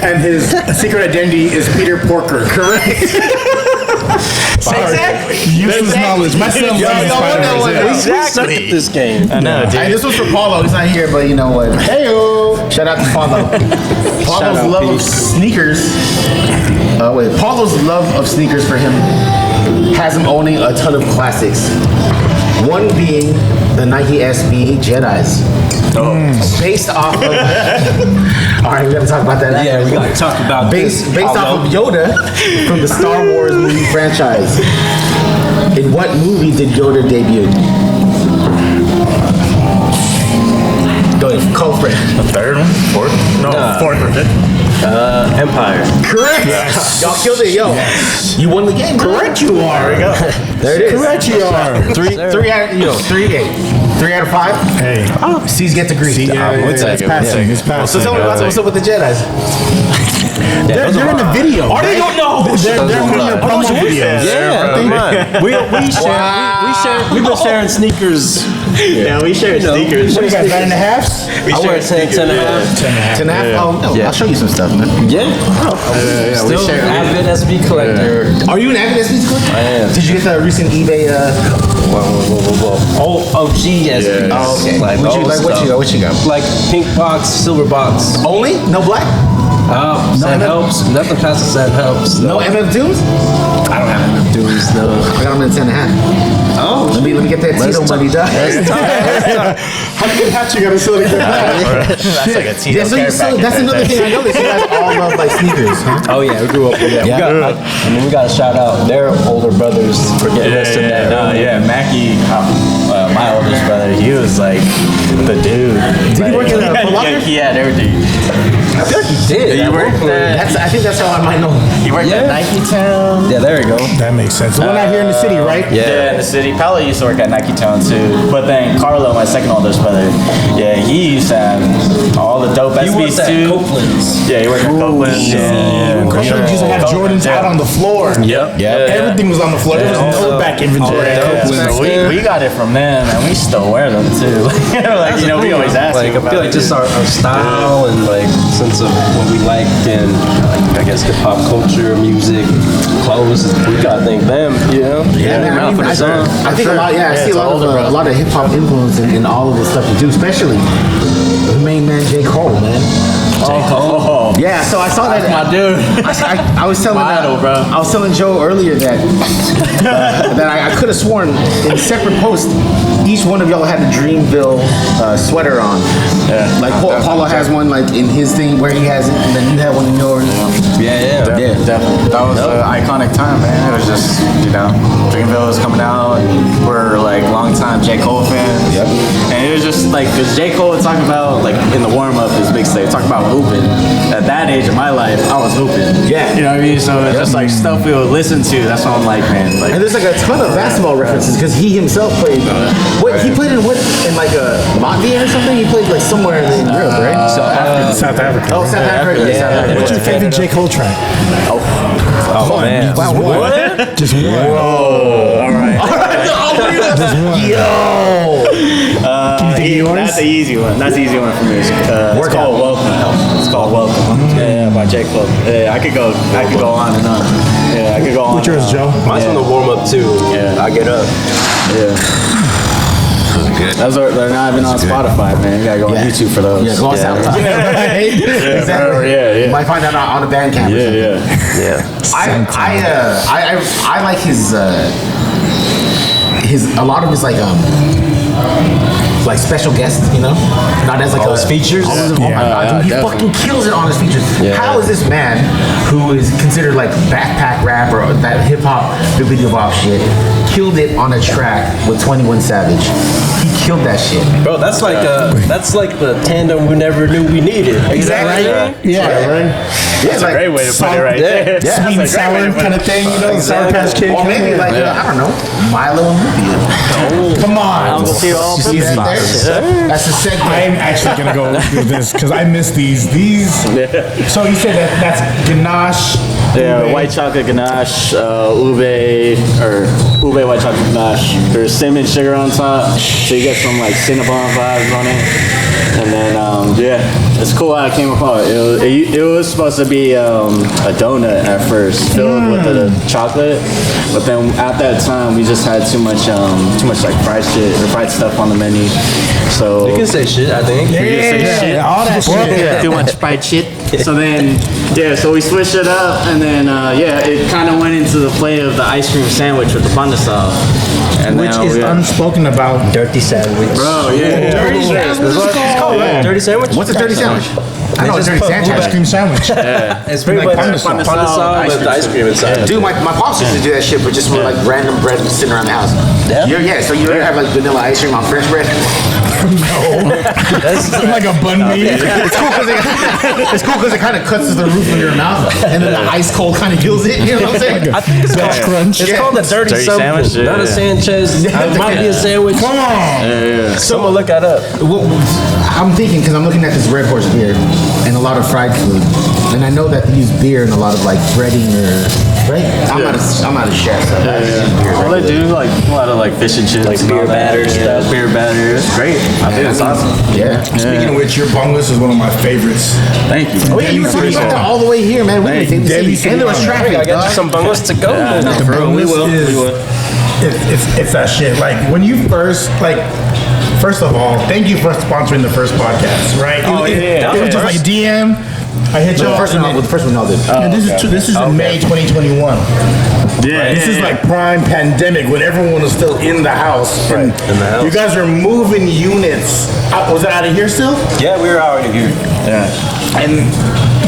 and his secret identity is Peter Porker. Correct. Exactly. Useless knowledge. My son loves Spider-Man. Exactly. This game. I know, dude. Hey, this was for Paulo. He's not here, but you know what? Heyo! Shout out to Paulo. Paulo's out, love of Pete. sneakers. Paulo's love of sneakers for him has him owning a ton of classics. One being the Nike SB Jedis. Based off of. All right, we gotta talk about that. Yeah, we gotta talk about Based this. off of Yoda from the Star Wars movie franchise. In what movie did Yoda debut? Go ahead, call friend. Third one? Fourth? No, fourth or fifth. Empire. Correct. Y'all killed it, yo. You won the game. Correct you are. There we go. There it is. Correct you are. Three out of five. Hey. C's get to green. It's passing. It's passing. So tell me what's up with the Jedis. They're in the video. Are they? No. They're in your promo videos. Yeah, we've been sharing sneakers. Yeah, we share sneakers. What do you got, 9.5s? We I share wear 10 and a half. 10 and a half? Oh, no. I'll show you some stuff, man. Yeah. we Still share. avid SB collector. Are you an avid SB collector? I am. Did you get the recent eBay? OG SB. Oh, okay. Like What you got? What you got? Like pink box, silver box. Only? No black? That helps. Nothing past that helps. No MF Dooms? I don't have MF Dooms, no. I got them in 10 and a half. Oh. Let me get that Tito money done. How many hats you got to sell to get that? That's like a Tito Yeah, that's another thing I noticed. You guys all love like sneakers, huh? Oh yeah, we grew up with that. We got to shout out their older brothers for getting us to that. Mackie, my oldest brother, he was like the dude. Did he work in a Foot Locker? He had everything. I feel like he did. He worked at, I think that's how I might know. he worked at Nike Town. Yeah, there you go. That makes sense. The one out here in the city, right? Yeah, in the city. Paolo used to work at Nike Town too. But then Carlo, my second oldest brother, yeah, he used to have all the dope You SBs worked at too. Copeland's. Yeah, he worked at Copeland's. Yeah. Copeland used to have Jordans out on the floor. Yep. Everything was on the floor. There was no back inventory. So we got it from them, and we still wear them too. Like, you know, we always ask Like, I about feel like it. just our style and like sense of what we liked and like, I guess hip hop culture, music, clothes. We gotta thank them, you know. Yeah, man, I for the song. think a lot. Yeah, I see a lot of hip hop influence in all of the stuff you do, especially the main man J. Cole, man. J. Cole. Yeah, so I saw that. My dude. I was telling Idol, bro. I was telling Joe earlier that I could have sworn in separate posts each one of y'all had a Dreamville sweater on. Yeah. Like Paulo has one like in his thing where he has it, and then you have one in yours. Yeah. Definitely. That was an iconic time, man. It was just, you know, Dreamville was coming out, and we're like longtime J. Cole fans. Yep. And it was just like, because J. Cole would talk about, like, in the warm up, his big stage, talk about hooping. At that age of my life, I was hooping. Yeah. You know what I mean? So it's just like stuff we would listen to. That's what I'm like, man. Like, And there's like a ton of basketball references because he himself played. He played in like a Latvia or something. He played like somewhere in Europe, right? South Africa. Oh, South Africa. Yeah. South Africa. What's your favorite J. Cole track? Oh man. Wow, what? Just one. all right. Just one. Yo. Can you think of yours? That's the easy one. That's the easy one for me. It's called Welcome. It's called Welcome. Yeah, by J. Cole. Yeah, I could go on and on. Yeah, I could go on. What's yours, Joe? Mine's on the warm up too. Yeah. I get up. Yeah. Good. Those are, they're not even on Spotify, man. You gotta go on YouTube for those. Yeah, go on SoundCloud. Exactly. Yeah. You might find that on the Bandcamp. Yeah. I like his a lot of his like special guests, you know, not as like his features. Oh my god, dude, he definitely. fucking kills it on his features. Yeah. How is this man, who is considered like backpack rap or that hip hop, bibbidi bop shit, killed it on a track with 21 Savage? He killed that shit. Bro, that's like the tandem we never knew we needed. Exactly. That's a great way to put it right there. Yeah. Sweet and sour kind of thing, you know, Sour Patch Kid. Or maybe like I don't know, Milo and Lupia. Come on. Uncle Tito all See that there? That's the segue. I'm actually gonna go with this because I miss these. So you said that's ganache. Yeah, white chocolate ganache, ube white chocolate ganache. There's cinnamon sugar on top, so you get some like Cinnabon vibes on it. And then it's cool how it came apart. It was supposed to be a donut at first, filled with the chocolate, but then at that time we just had too much like fried shit or fried stuff on the menu. So You can say shit, I think. All that shit. too much fried shit. So then, so we switched it up, and then, it kind of went into the play of the ice cream sandwich with the panda sauce. And Which now is unspoken about. Dirty sandwich. Bro, yeah. Dirty That's what it's called, right? Dirty sandwich? What's a dirty sandwich? I know a just dirty put sandwich. Ice cream sandwich. It's pretty Like much panda sauce. panda sauce with ice cream inside. Dude, my pops used to do that shit, but just with like random bread sitting around the house. Yeah? So you ever have like vanilla ice cream on French bread? Like a bun meat. It's cool because it kind of cuts the roof of your mouth, and then the ice cold kind of kills it. You know what I'm saying? I think it's called, crunch. it's called a dirty sandwich, something, not a Sanchez. It might be a sandwich. Come on. Someone look that up. Well, I'm thinking because I'm looking at this Red Horse beer and a lot of fried food, and I know that they use beer in a lot of like breading or right. I'm not a chef, so I just use beer. Well, they do like a lot of like fish and chips, Like and beer all that. batter stuff. Beer batter. It's great. I think it's awesome. Yeah. Speaking of which, your bungus is one of my favorites. Thank you. Oh yeah, you were talking about that all the way here, man. We didn't think Debbie and there was Savannah. traffic. I got you some bungles to go. We will. It's that shit. Like when you first of all, thank you for sponsoring the first podcast, right? It was just like DM. I hit you The first one I did. And this is in May 2021. This is like prime pandemic when everyone was still in the house. Right, in the house. You guys are moving units. Was it out of here still? Yeah, we were already here. And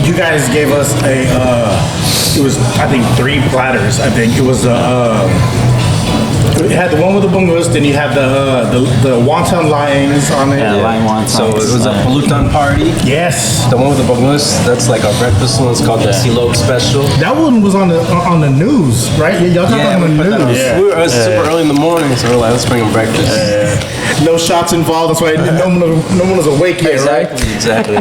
you guys gave us it was I think 3 platters. I think it was you had the one with the bungus, then you had the wonton lines on it. Yeah, lime wonton. So it was a Palutan party. Yes. The one with the bangus, that's like our breakfast one. It's called the Silog Special. That one was on the news, right? Y'all talking Yeah, on we the put that on. news. It was super early in the morning, so we're like, let's bring them breakfast. No shots involved. That's why no one was awake yet, right? Exactly.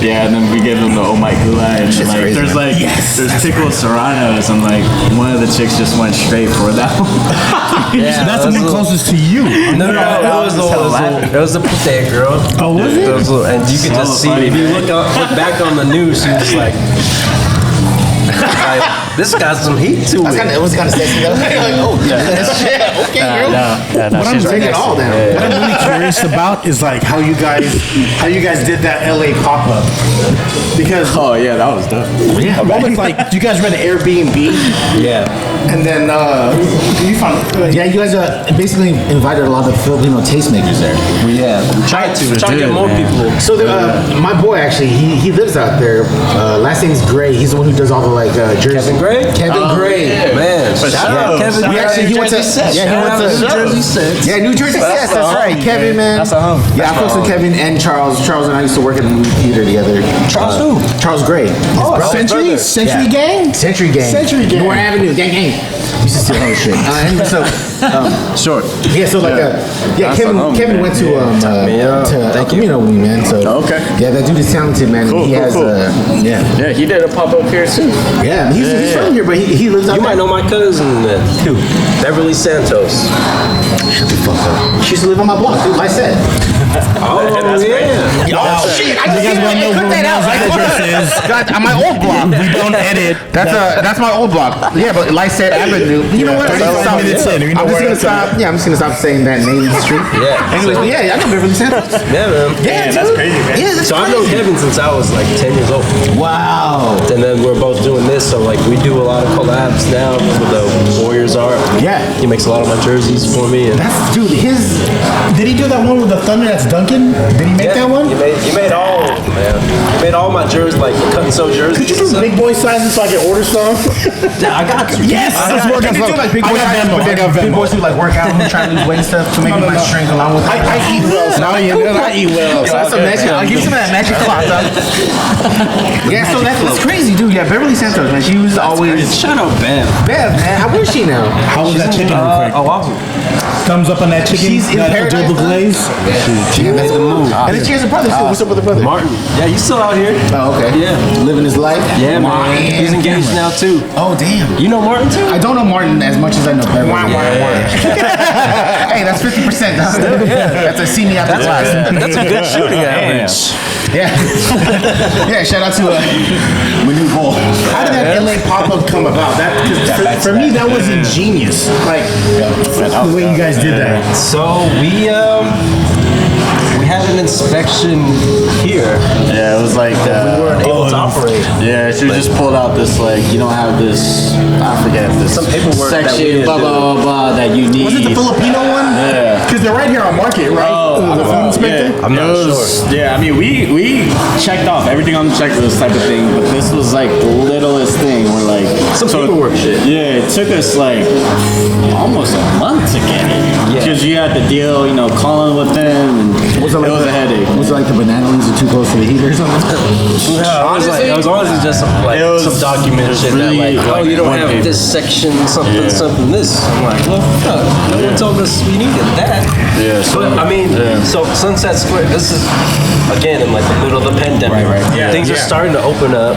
Yeah, and then we gave them the oh my gulai, and like crazy, there's man. like there's pickled serranos, and like one of the chicks just went straight for that one. Yeah, That's the one closest to you. No, it was the pute girl. Oh, was it? And you could just see, if you look back on the news, she was like, this got some heat to it. It was kind of sexy though. Like, oh, shit. Okay, girl. What I'm Bring it all down. What I'm really curious about is like how you guys did that LA pop up because Oh yeah, that was dope. what was like you guys rent an Airbnb Yeah. and then you found Yeah, you guys basically invited a lot of Filipino tastemakers there. Yeah. We tried to get more people. So my boy actually, he lives out there. Last name's Gray. He's the one who does all the like Jersey. Kevin Gray? Kevin Gray. Man, shout out Kevin We Gray. actually he went to New Jersey Six. Yeah, New Jersey Sets. That's right, Kevin, man. That's a home. Yeah, I posted Kevin and Charles. Charles and I used to work at the movie theater together. Charles who? Charles Gray. Century Gang. Century Gang. Century Gang. North Avenue. Gang. Used to steal all this shit. Anyway, so Sure. yeah, so like Kevin went to El Camino with me, man. So Okay. yeah, that dude is talented, man. Cool, he has cool. yeah, He did a pop up here too. yeah. He's from here, but he lives out You there. might know my cousin then. Who? Beverly Santos. Shut the fuck up. She used to live on my block, dude. Like I said. Oh, yeah. Oh shit! You guys want to know where Mel's address is? On my old block. We don't edit. That's my old block. Yeah, but Lyset Avenue. You know what? I'm just gonna stop. Yeah, I'm just gonna stop saying that name of the street. Yeah. Anyways, but yeah, I know Beverly Center. Yeah, man. Yeah, that's crazy, man. Yeah, that's So I've known Kevin since I was like 10 years old. Wow. And then we're both doing this, so like we do a lot of collabs now with the Warriors art. Yeah. He makes a lot of my jerseys for me. And That's dude. Did he do that one with the thunder that's Duncan? Did he make that one? He made all, man. He made all my jerseys, like cut and sew jerseys. Could you do big boy sizes so I can order some? I got you. Yes! Let's work on Can you do like big boys? Big boys who like work out and try to lose weight and stuff to make my strength along with. I eat well. No, I eat well. So that's some magic. I'll give you some of that magic cloth. Yeah, so that's crazy, dude. Yeah, Beverly Santos, man. She was always. Shout out Bev. Bev, man. How is she now? How was that chicken real quick? Oahu. Thumbs up on that chicken. She's in that paradise. adobo glaze. Yeah, that's the move. And then she has a brother too. What's up with the brother? Martin. Yeah, you still out here? Oh, okay. Yeah. Living his life. Yeah, man. He's engaged now too. Oh, damn. You know Martin too? I don't know Martin as much as I know Beverly. Hey, that's 50%. That's a see me after class. That's a good shooting average. Yeah. Yeah, shout out to Manu Bull. How did that LA pop-up come about? For me, that was ingenious. Like, the way you guys did that. So we had an inspection here. Yeah, it was like We weren't able to operate. yeah, she just pulled out this like you don't have this I forget this Some paperwork that we section didn't blah do. blah blah blah that you need. Was it the Filipino one? Yeah. Because they're right here on Market, right? The food inspector? I'm not sure. Yeah, I mean we checked off everything on the checklist type of thing, but this was like the littlest thing. We're like Some paperwork shit. Yeah, it took us like almost a month to get it because you had to deal, calling with them. And Was it it was a headache. Was it like the banana leaves are too close to the heater or something? No, it was honestly just some document shit that really, like, you don't one have paper. this section, something, this. I'm like, well, fuck, no one told us we needed that. Yeah, so- But I mean, so Sunset Square, this is, again, in like the middle of the pandemic. Right. Yeah, Things are starting to open up.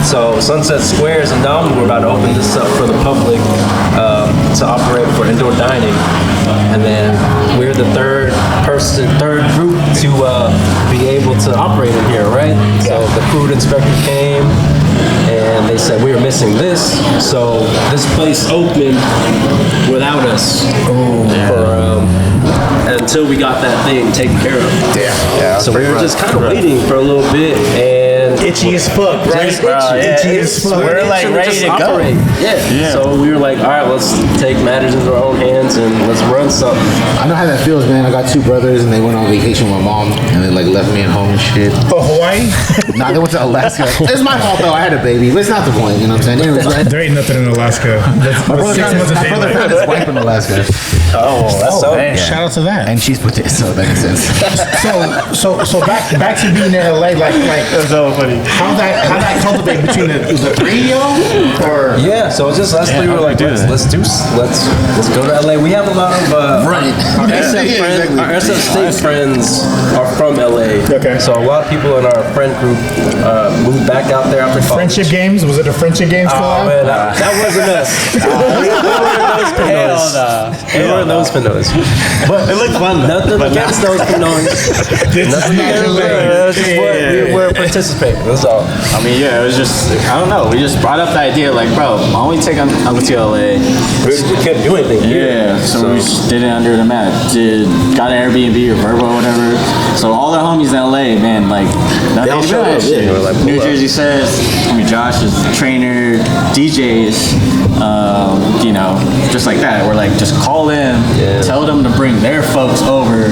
So Sunset Squares and now we're about to open this up for the public to operate for indoor dining. And then we're the third group to be able to operate in here, right? So the food inspector came and they said we were missing this. So this place opened without us until we got that thing taken care of. Yeah. So we were just kind of waiting for a little bit and Itchy as fuck, right? Itchy as fuck. We're like ready to go. Yeah. So we were like, all right, let's take matters into our own hands and let's run something. I know how that feels, man. I got two brothers and they went on vacation with my mom and they like left me at home and shit. Oh, Hawaii? Nah, they went to Alaska. It's my fault though. I had a baby, but it's not the point. You know what I'm saying? Anyways, right? There ain't nothing in Alaska. My brother found his wife in Alaska. Oh, that's so. man. Shout out to that. And she's put this, so that makes sense. So back to being in LA, like That's so funny. how that cultivate between the radio or Yeah, so it's just us three were like, let's go to LA. We have a lot of our SF State friends are from LA. Okay. So a lot of people in our friend group moved back out there after college. friendship games? Was it a friendship games Oh collab? man, that wasn't us. We were in those Pinoys. But It looked fun. nothing against those Pinoys. Nothing against them. It was just what we were participating. That's all. I mean, yeah, it was just, I don't know. We just brought up the idea, like, bro, why don't we take Uncle to LA? We couldn't do anything here. Yeah, so we just did it under the mat. Got an Airbnb or Verbo or whatever. So all the homies in LA, man, like, all nothing showed up, yeah. We're like, New Jersey says, Josh is the trainer, DJs, just like that. We're like, just call in, tell them to bring their folks over.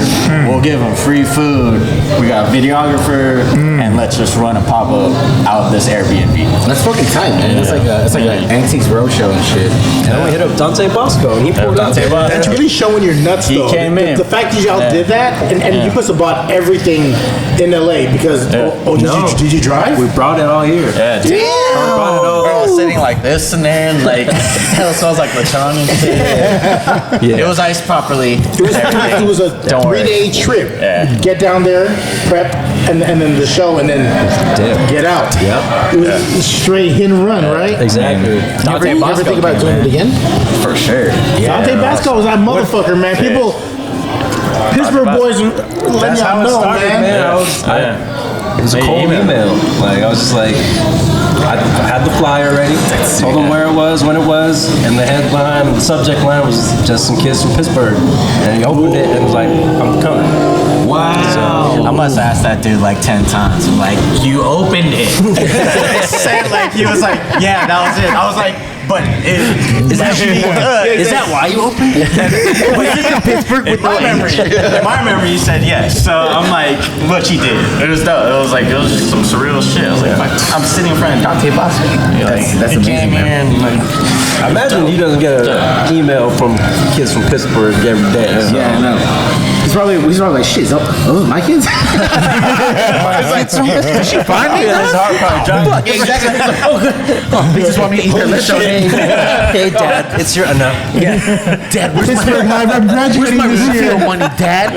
We'll give them free food. We got a videographer, and let's just run a pop-up out of this Airbnb. That's fucking tight, man. It's like an Antiques Roadshow and shit. And then we hit up Dante Bosco, and he pulled out there. That's really showing your nuts, though. came in. The fact that y'all did that, and you must have bought everything in LA because. Did you drive? We brought it all here. Yeah, We brought it all. We're all sitting like this in there, and like, hell, it smells like lechon and shit. Yeah. It was iced properly. It was a Don't worry. 3-day trip. Yeah. Get down there, prep, and then the show, and then get out. Yep. It was straight hit and run, right? Exactly. You ever think about doing it again? For sure. Dante Basco was that motherfucker, man. People, Pittsburgh boys, letting That's how y'all it know, started, man. man. It was a cold email. Like I was just like, I had the flyer ready. Told him where it was, when it was, and the headline, the subject line was just some kids from Pittsburgh. And he opened it and was like, I'm coming. Wow. I must have asked that dude like 10 times. I'm like, you opened it. It said like, he was like, yeah, that was it. I was like, but is that why you opened it? Was it in Pittsburgh with my memory? In my memory, you said yes. So I'm like, what you did? It was dope. It was just some surreal shit. I was like, I'm sitting in front of Tito Bar SF. That's amazing, man. I imagine he doesn't get an email from kids from Pittsburgh every day. Yeah, I know. He's probably like, shit, oh, my kids? Did she find me? His heart probably dropped. Exactly. They just want me to eat their leche. Hey, Dad, it's your enough. Yeah. Dad, where's I'm graduating this year. Money, Dad.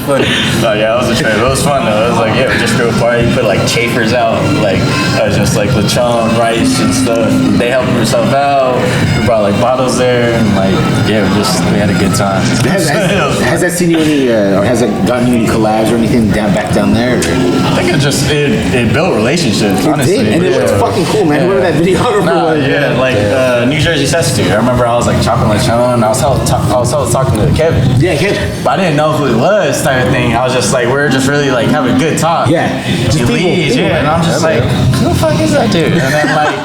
Funny. Oh yeah, it was a trip. It was fun though. It was like, yeah, we just threw a party, put like chafers out, like just like lechon, rice and stuff. They helped themselves out. We brought like bottles there and like, yeah, we had a good time. Has that seen you any, or has it gotten you any collabs or anything back down there? I think it built relationships, honestly. It did, and it looks fucking cool, man. Whoever that videographer was. Yeah, like New Jersey Substitute. I remember I was like chopping lechon. I was talking to Kevin. Yeah, Kevin. But I didn't know who he was, type of thing. I was just like, we were just really like having a good talk. Yeah, just people, yeah. And I'm just like, who the fuck is that dude? And then like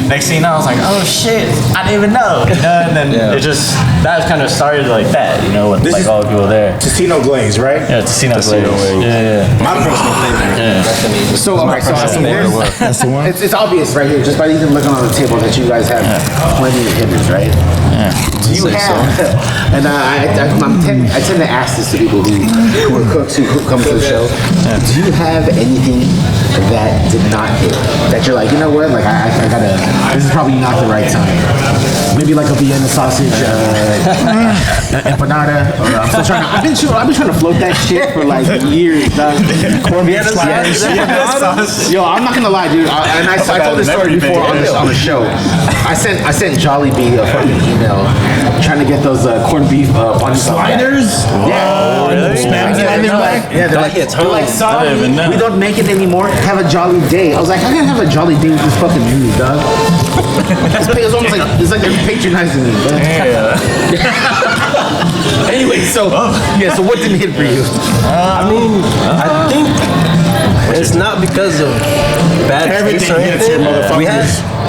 next thing you know, I was like, oh shit, I didn't even know. And then it just that kind of started like that, with like all the people there. Tocino glaze, right? Yeah, Tocino glaze. Yeah. My personal favorite. Yeah. So, all right, so that's the one. It's obvious right here, just by even looking on the table, that you guys have plenty of hitters, right? Yeah. Do you have? And I tend to ask this to people who are cooks who come to the show. Do you have anything that did not hit? That you're like, you know what? Like I gotta. This is probably not the right time. Maybe like a Vienna sausage, empanada. I'm still trying to. I've been trying to float that shit for like years. Corned beef sliders. Yo, I'm not gonna lie, dude. I told this story before on the show. I sent Jollibee a fucking email trying to get those corned beef bun sliders. Yeah. Really? They're like, sorry, we don't make it anymore. Have a jolly day. I was like, how can I have a jolly day with this fucking news, dog? It's almost like they're patronizing me. Anyway, so what didn't hit for you? I mean, I think it's not because of bad taste or anything.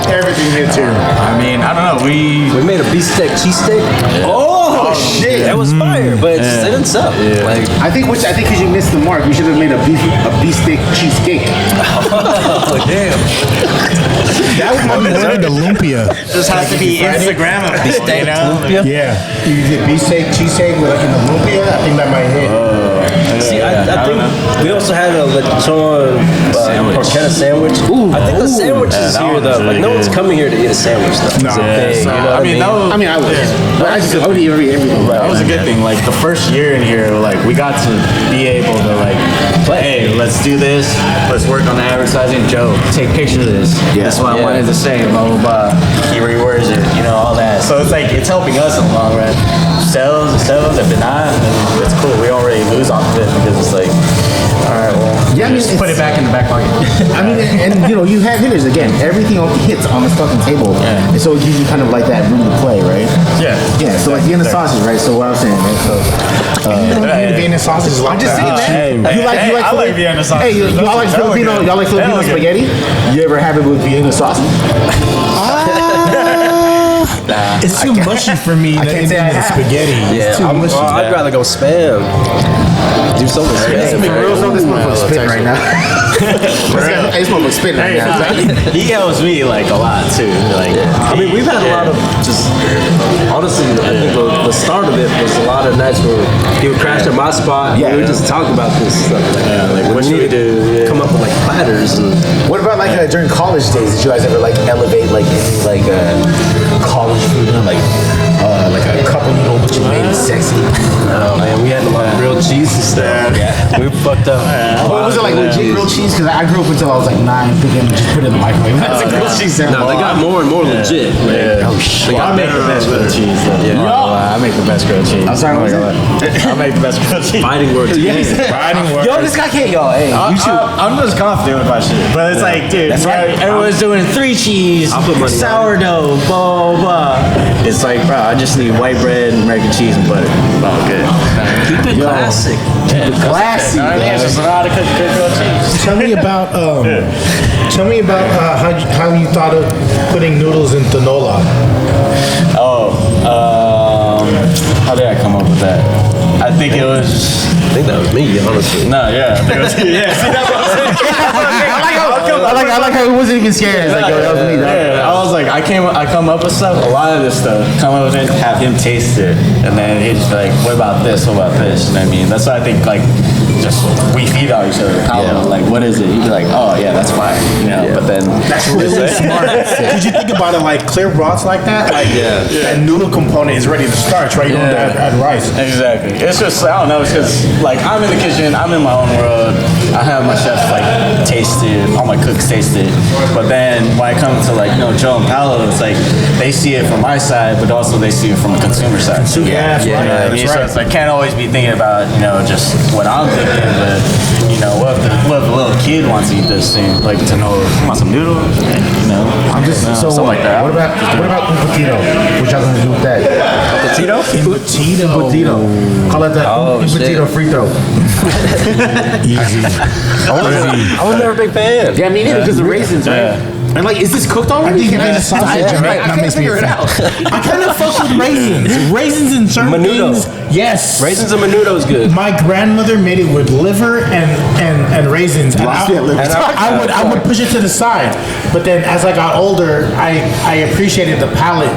Everything hits here. I mean, I don't know. We made a beefsteak cheesesteak. Oh shit! That was fire, but it didn't suck. Yeah. Like I think because you missed the mark, you should have made a beefsteak cheesecake. Oh damn! That was my favorite. The lumpia. Just has to be Instagram of beefsteak. Yeah, you did beefsteak cheesesteak with like in the lumpia. I think that might hit. See, I think we also had a lechon porchetta sandwich. Ooh, I think the sandwiches here though, like no one's coming here to eat a sandwich though. No, I mean, I would. But I would eat everything. That was a good thing. Like the first year in here, like we got to be able to like, hey, let's do this. Let's work on the advertising. Joe, take pictures of this. Yeah. That's what I wanted to say. Blah blah blah. He rewords it. All that. So it's like it's helping us in the long run. Sales. If it not, then it's cool. We don't really lose off of it because it's like, all right, well, just put it back in the back pocket. I mean, and you have hitters again. Everything hits on this fucking table, and so it gives you kind of like that room to play, right? Yeah. Yeah. So like Vienna sausage, right? So what I'm saying, man. So Vienna sausage is like I'm just saying, man. I like Vienna sausage. Hey, y'all like Filipino spaghetti? You ever have it with Vienna sausage? It's too mushy for me. I can't say I have. Spaghetti. Yeah, I'd rather go spam. Do something spam. This motherfucker's spitting right now. This motherfucker's spitting right now. He helps me like a lot too. Like, I mean, we've had a lot of just honestly. I think the start of it was a lot of nights where he would crash at my spot. Yeah, we would just talk about this stuff. Like what should we do? Come up with like platters and. What about like during college days? Did you guys ever like elevate like any like college food, like a cup cup of noodle, but you made it sexy. Oh man, we had a lot of grilled cheese and stuff. Yeah, we fucked up. What was it like legit grilled cheese? Because I grew up until I was like 9, thinking just put it in the microwave. That's a grilled cheese sandwich. No, they got more and more legit. Oh shit! I make the best grilled cheese. I make the best grilled cheese. I'm sorry, what was it? I make the best grilled cheese. Fighting words. Fighting words. Yo, this guy can't. Yo, hey, you should. I'm just confident with my shit. But it's like, dude, That's right. everyone's doing 3 cheese, I'll put money on it. sourdough, blah, blah, blah. It's like, bro, I just need white bread, American cheese, and butter. Oh, good. Keep it classic. Classy. It's just know how to cook grilled cheese. Tell me about how you thought of putting noodles in tinola. How did I come up with that? I think it was... I think that was me, honestly. No, yeah. I think it was, yeah, see, that's what I'm saying. I like how he wasn't even scared. It's like, yo, that was me. Yeah, I was like, I come up with stuff, a lot of this stuff, come up with it, have him taste it, and then he'd just be like, what about this, what about this? You know what I mean? That's why I think, like, just we feed on each other. Like, what is it? You'd be like, oh, yeah, that's fine. You know, but then... That's really smart. Did you think about it like clear broths like that? Like, that noodle component is ready to starch, right? You don't have to add rice. Exactly. It's just, I don't know, it's because, like, I'm in the kitchen, I'm in my own world, I have my chefs, like, taste it, all my cooks taste it, but then when I come to, like, you know, Joe and Paolo, it's like, they see it from my side, but also they see it from a consumer side. Yeah, that's right. You know what I mean? So it's like, can't always be thinking about, you know, just what I'm thinking, but, you know, what if a little kid wants to eat this thing, like, to know, you want some noodles? You know? I'm just so something like that. What about un poquito? What y'all gonna do with that? Potato? Poquito. Call it the un poquito frito. I was never a big fan. Yeah, me neither, because the raisins, right? And like, is this cooked already? I think it's sausage, right? I can't figure it out. I kind of fuck with raisins. Raisins in certain Menudo. things. Yes. Raisins and menudo is good. My grandmother made it with liver and raisins. And I would push it to the side. But then as I got older, I appreciated the palate.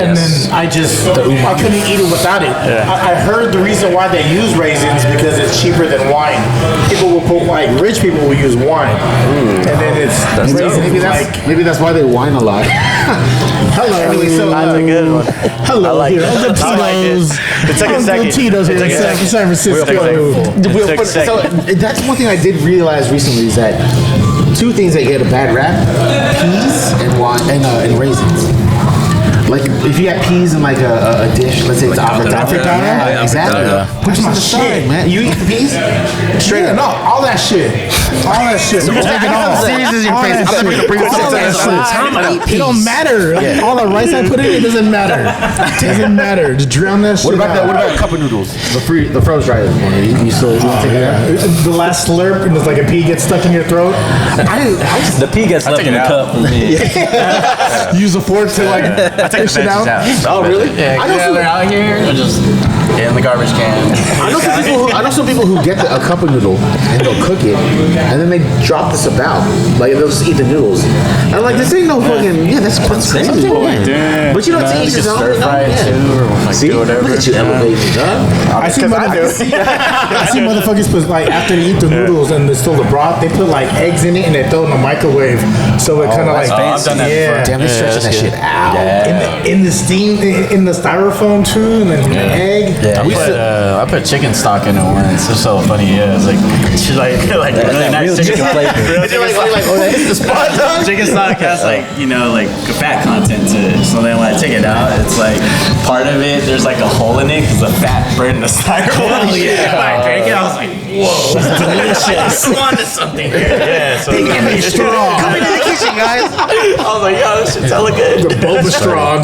And then I couldn't eat it without it. I heard the reason why they use raisins because it's cheaper than wine. People will put, like, rich people will use wine. And then it's raisins. Maybe that's why they whine a lot. Hello. Anyway, so That's a good one. hello here. Uncle I like Tito's. It took a second. Uncle Tito's here in San Francisco. So that's one thing I did realize recently is that 2 things that get a bad rap: peas and wine and raisins. Like if you got peas in like a dish, let's say it's africana. Yeah, exactly. Push my shit, man. You eat the peas? Straight up. No, all that shit. All that shit. We can take it all. Serious as your All face. that I'm not shit. gonna bring it All to that that shit. It don't matter. All the rice I put in, it doesn't matter. It doesn't matter. Just drown that shit. What about that? What about a cup of noodles? The froze dry one. You still take that? The last slurp and it's like a pea gets stuck in your throat. The pea gets left in the cup for me. Use a fork to like take shit out. Oh, really? Yeah, they're out here, or just in the garbage can. I know some people who get a cup of noodle and they'll cook it and then they drop this about. Like they'll just eat the noodles. And I'm like, this ain't no fucking that's crazy. But you know, to each his own. Stir fry it too, or like See, do whatever. look at you elevating, huh? I see motherfuckers put like after they eat the noodles and there's still the broth, they put like eggs in it and they throw it in the microwave, so it kind of like I've done that before. Damn, they're stretching that shit out. in the steam in the styrofoam too, and then the egg. Yeah, I put chicken stock in it once. It's so funny. Yeah, it's like really nice chicken flavor. Chicken stock has like fat content to it. So then when I take it out, it's like part of it. There's like a hole in it because the fat burned the styrofoam. When I drank it, I was like, whoa, this is delicious. I'm onto something here. Yeah, so Give me straw. Come into the kitchen, guys. I was like, yo, this shit's hella good. The boba straw.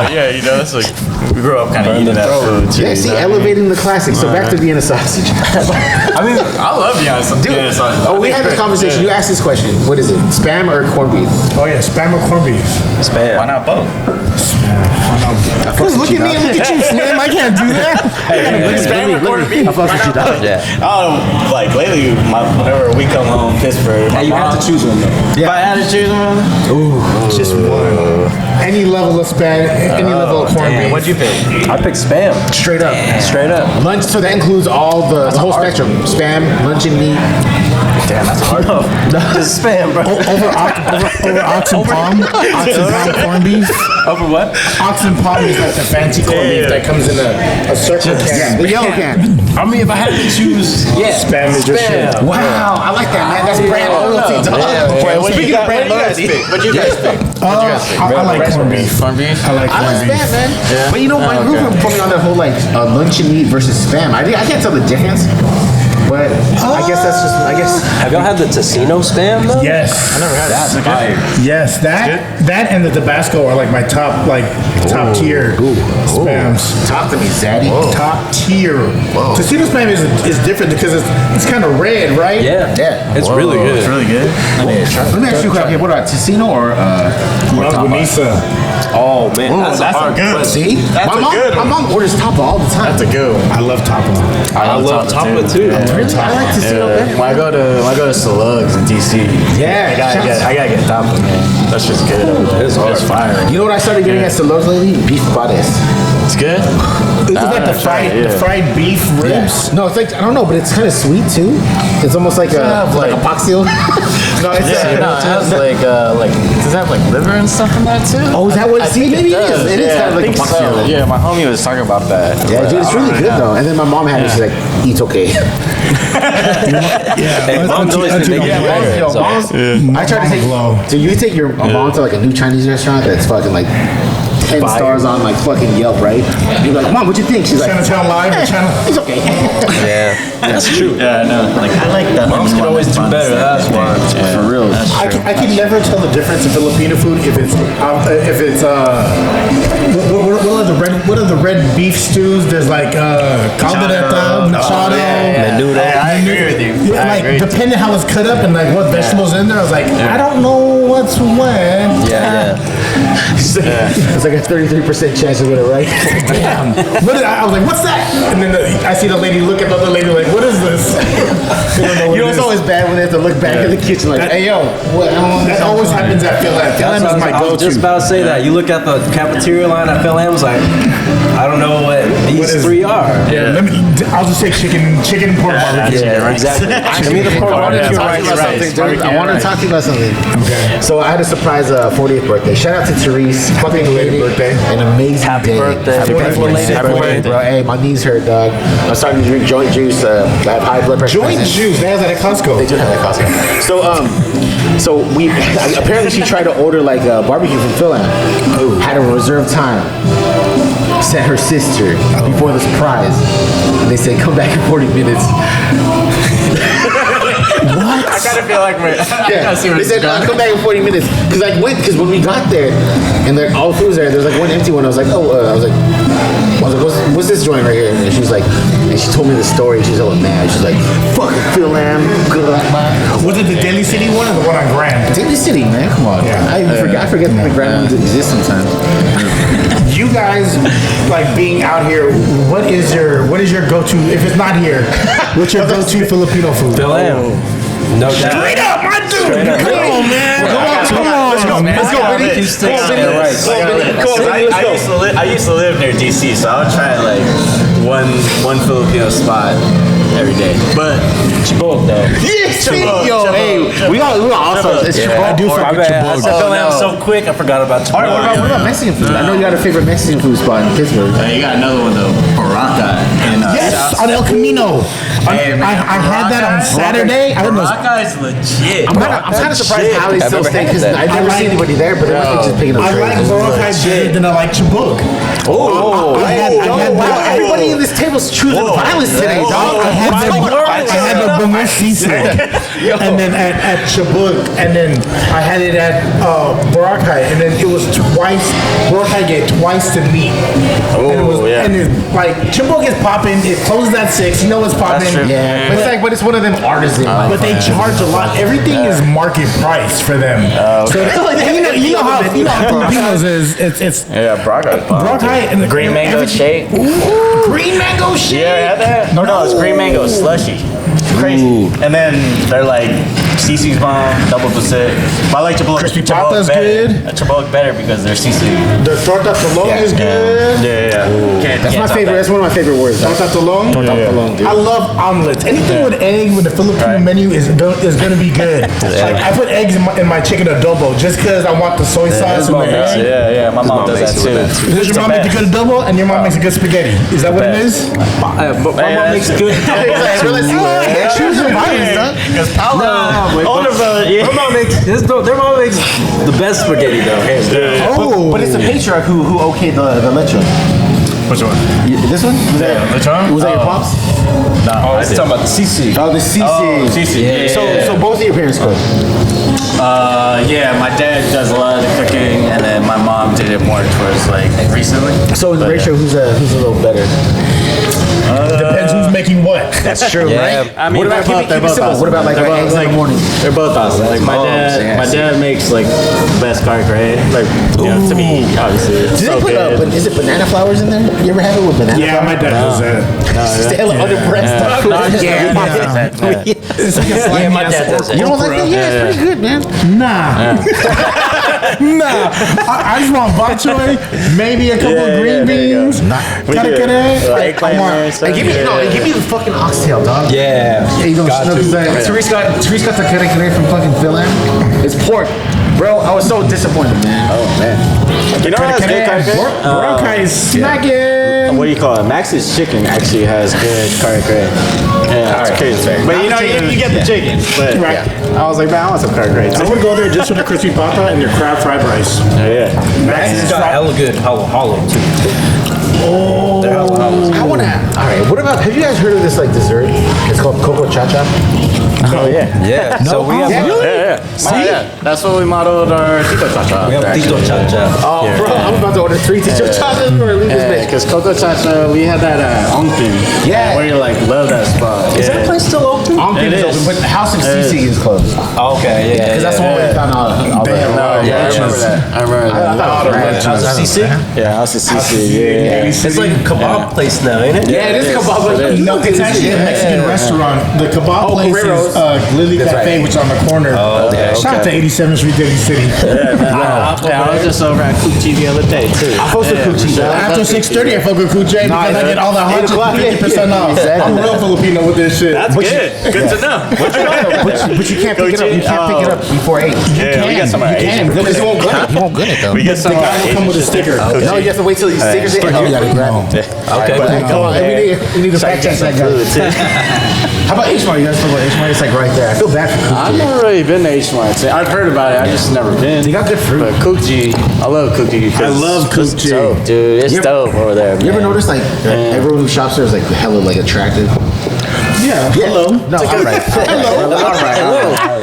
Yeah, it's like we grew up kind of eating that food too. Yeah, see, elevating the classic. So back to being a sausage. I mean, I love being a sausage. Oh, we had this conversation. You asked this question. What is it? Spam or corned beef? Oh yeah, spam or corned beef. Spam. Why not both? Cause look at me and look at you, Slim. I can't do that. Spam or corned beef? I fuck with you, dog. Yeah. Like lately, whenever we come home, Pittsburgh. Hey, you have to choose one though. If I had to choose one, Just one. Any level of spam, any level of corned beef. What'd you pick? I picked spam. Straight up. Straight up. Lunch, so that includes all the whole spectrum. Spam, luncheon meat. Damn, that's hard. Just spam, bro. Over ox and palm? Ox and palm corned beef? Over what? Ox and palm is like the fancy corned beef that comes in a circle can. The yellow can. I mean, if I had to choose, Spam is your shit. Wow, I like that, man. That's brand loyalty. Speaking of brand loyalty, What you guys pick? I like corned beef. Corned beef? I like I corned like beef. spam, man. But you know, my group put me on that whole like luncheon meat versus spam. I can't tell the difference. But I guess that's just, have y'all had the Tocino spam though? Yes. I never had that. That's fire. Yes, that and the Tabasco are like my top tier spams. talk to me, Zaddy. Top tier. Tocino spam is different because it's kind of red, right? Yeah. Yeah. It's really good. It's really good. Let me ask you a question. What about Tocino or Longanisa. Oh man, that's a hard good. question. See? That's my a mom, good my one. mom orders Tapa all the time. That's a good one. I love Tapa. I love Tapa too. Really? I like Tocino better. When I go to Slugs in DC, Yeah, I gotta get Tapa, man. That's just good. It's fire. You know what I started getting at Salos lately? Beef pares. It's good. It's like the fried beef ribs. No, it's like, I don't know, but it's kind of sweet too. It's almost like a epoxy. No, it's Yeah, no, it has like does it have like liver and stuff in that too? Oh, is that what? See, maybe it is. It is kind of like think epoxy. so. Yeah, my homie was talking about that. Yeah, dude, it's really good though. And then my mom had it. She's like, "Eat okay." Hey, mom's always been making it better. Yo, moms, I tried to take. So you take your mom to like a new Chinese restaurant that's fucking like 10 stars on like fucking Yelp, right? You're like, "Mom, what you think?" She's like, Chinatown Live or China. "It's okay." Yeah, that's true. Yeah, I know. Like I like that. Moms can always do better. That's why. For real. I can never tell the difference in Filipino food if it's what are the red beef stews? There's like caldereta, machado. Menudo. I agree with you. Yeah, like depending how it's cut up and like what vegetables in there, I was like, I don't know what's what. Yeah. It's like a 33% chance of it, right? Damn. I was like, what's that? And then I see the lady look at the other lady like, what is this? You know, it's always bad when they have to look back in the kitchen like, "Hey, yo, what?" That always happens at Phil Lam. Phil Lam is my I was just go-to. about to say that. You look at the cafeteria line at Phil Am's like, I don't know what these is- three are. Yeah, I'll just say chicken and pork barbecue. Yeah, exactly. Give me the pork barbecue rice. I want to talk to you about something. Okay. So I had a surprise 40th birthday. Shout out to Therese. Fucking lady. An amazing Happy day. birthday. Happy birthday, bro. Hey, my knees hurt, dog. I'm starting to drink joint juice. I have high blood pressure. Joint juice, they have that at Costco. They do have that at Costco. So we apparently she tried to order like barbecue from Phil Lam. Had a reserved time. Sent her sister before the surprise. And they said, "Come back in 40 minutes." What? I kind of feel like we're. Yeah, they said, "Come back in 40 minutes." Because when we got there, and all the food was there, there was like one empty one. I was like, what's this joint right here? And she was like, and she told me the story. She's all mad. She's like, "Fucking Phil Lam, good luck, man." Was it the Daly City one or the one on Grand? Daly City, man, come on. Yeah. I forget that the Grand ones exist sometimes. You guys like being out here. What is your go-to? If it's not here, what's your go-to Filipino food? Phil Am. No doubt. Straight up, my dude. Come on, man. Come on. Let's go, man. Let's go, Vinny. Two sticks and rice. I used to live near DC, so I would try like one Filipino spot every day. But Chibok though. Yes, yo, hey, we got also. It's Chibok. I do My fucking bad. I Chibok. said Phil Am so quick, I forgot about Chibok. What about Mexican food? I know you got a favorite Mexican food spot in Pittsburgh. you got another one though, Baraka. Yes, on El Camino. Hey, man, I had that on Saturday. I don't know. Baraka is legit. I'm kind of surprised how they still stay because I've never seen anybody there, but they must be just picking up I like trays. Boracay better than I like Chibok. Wow, everybody in this table's choosing violence today, dog. I had the bangus seafood, and then at Chibok, and then I had it at Boracay, and then it was twice. Boracay get twice the meat. And it's like Chibok is popping. It closes at 6. You know it's popping. Yeah, but it's one of them artisan. But they charge a lot. Everything is market price for them. So you know how Filipinos is. It's Baraka. Boracay and the Green mango shake. Green mango shake. Yeah, I had that. No, it's green mango slushy. Crazy. And then they're like CC's bomb, double facet. But I like Crispy Papa's better. good. Chibok better because they're CC. The torta tolong is good. Yeah. That's my favorite. That's one of my favorite words. Torta tolong. Dude. I love omelets. Anything with egg with the Filipino menu is gonna be good. Like I put eggs in my chicken adobo just because I want the soy sauce and the egg. Yeah. My mom does that too. Because your mom makes a good adobo and your mom makes a good spaghetti. Is that what it is? My mom makes good. Because Paolo, older brother, Their mom makes the best spaghetti though. Hands down. Oh, But it's the patriarch who okayed the lechon. which one? This one? Was that your pops? Oh, I was talking about the CC. Oh, the CC. CC. So both of your parents cook. Yeah, my dad does a lot of the cooking, and then my mom did it more towards like recently. So in the ratio, who's a little better? depends who's making what. That's true, right? I mean, What about they're both awesome. What about like eggs in the morning? They're both awesome. Like my dad makes like the best garlic bread. Like to me, obviously. It's Do so they put good. is it banana flowers in there? You ever have it with banana Yeah, my flowers? dad does that. Just hella under breast. It's like a slimy my dad does it. You don't like that? Yeah, it's pretty good, man. Nah. Nah. I just want bok choy, maybe a couple of green beans. Gotta get it. Eggplant there, Hey, give me the fucking oxtail, dog. Yeah. Yeah, you don't know that. Therese got the kare from fucking Finland. It's pork. Bro, I was so disappointed, man. Oh man. You know what's good curry? Boracay is smacking. What do you call it? Max's chicken actually has good curry bread. Yeah, it's crazy. But you know, you get the chicken. But Right. I was like, man, I want some curry bread. I would go there just for the crispy pata and their crab fried rice. Yeah. It's got hella good hollow too. Oh. They're hollow. I wanna. All right. What about? Have you guys heard of this like dessert? It's called Coco Cha-Cha. Oh yeah. Yeah. So we have Yeah. That's what we modeled our Tito Cha-cha. we have after, Tito actually. Cha-Cha. Oh, bro, I'm about to order 3 Tito Cha-Chas for leave this Yeah, bitch. because Coco Cha-cha, we had that Ongpin. Yeah. Where you like love that spot. Is that place still open? Ongpin It is is. open, but the House of CC is closed. Okay, yeah. Because that's the one where we found all the. I remember that. I remember that. House of CC? Yeah, House of CC. Yeah. It's like a kebab place now, ain't it? Yeah, it is kebab. It is. No, it's actually a Mexican restaurant. The kebab place Guerrero's. is Lily Cafe, which is on the corner. Oh, okay. Shout out to 87th Street, Daly City. I was just over at Kuchi the other day too. I posted Coochie. After 6:30, I fuck with Kuche because I get all the hot 50% off. Exactly. I'm real Filipino with this shit. That's good. Good to know. But you can't pick it up. You can't pick it up before 8. Yeah, we got some You can, because you won't get it. You won't get it though. We get some. The guy will come with a sticker. No, you have to wait till you stickers it. You gotta grab it. Okay. Come on, we need to fact check that guy. How about H-Mart? You guys talk about H-Mart? It's like right there. I feel bad for I've Coochie. never really been to H-Mart. I've heard about it. I just never been. They got good fruit. But Kuchi, I love Kuchi. I love It's Kuchi. dope, dude. It's dope over there. You ever man. notice like everyone who shops there is like hella like attractive? Yeah, hello. No, all right.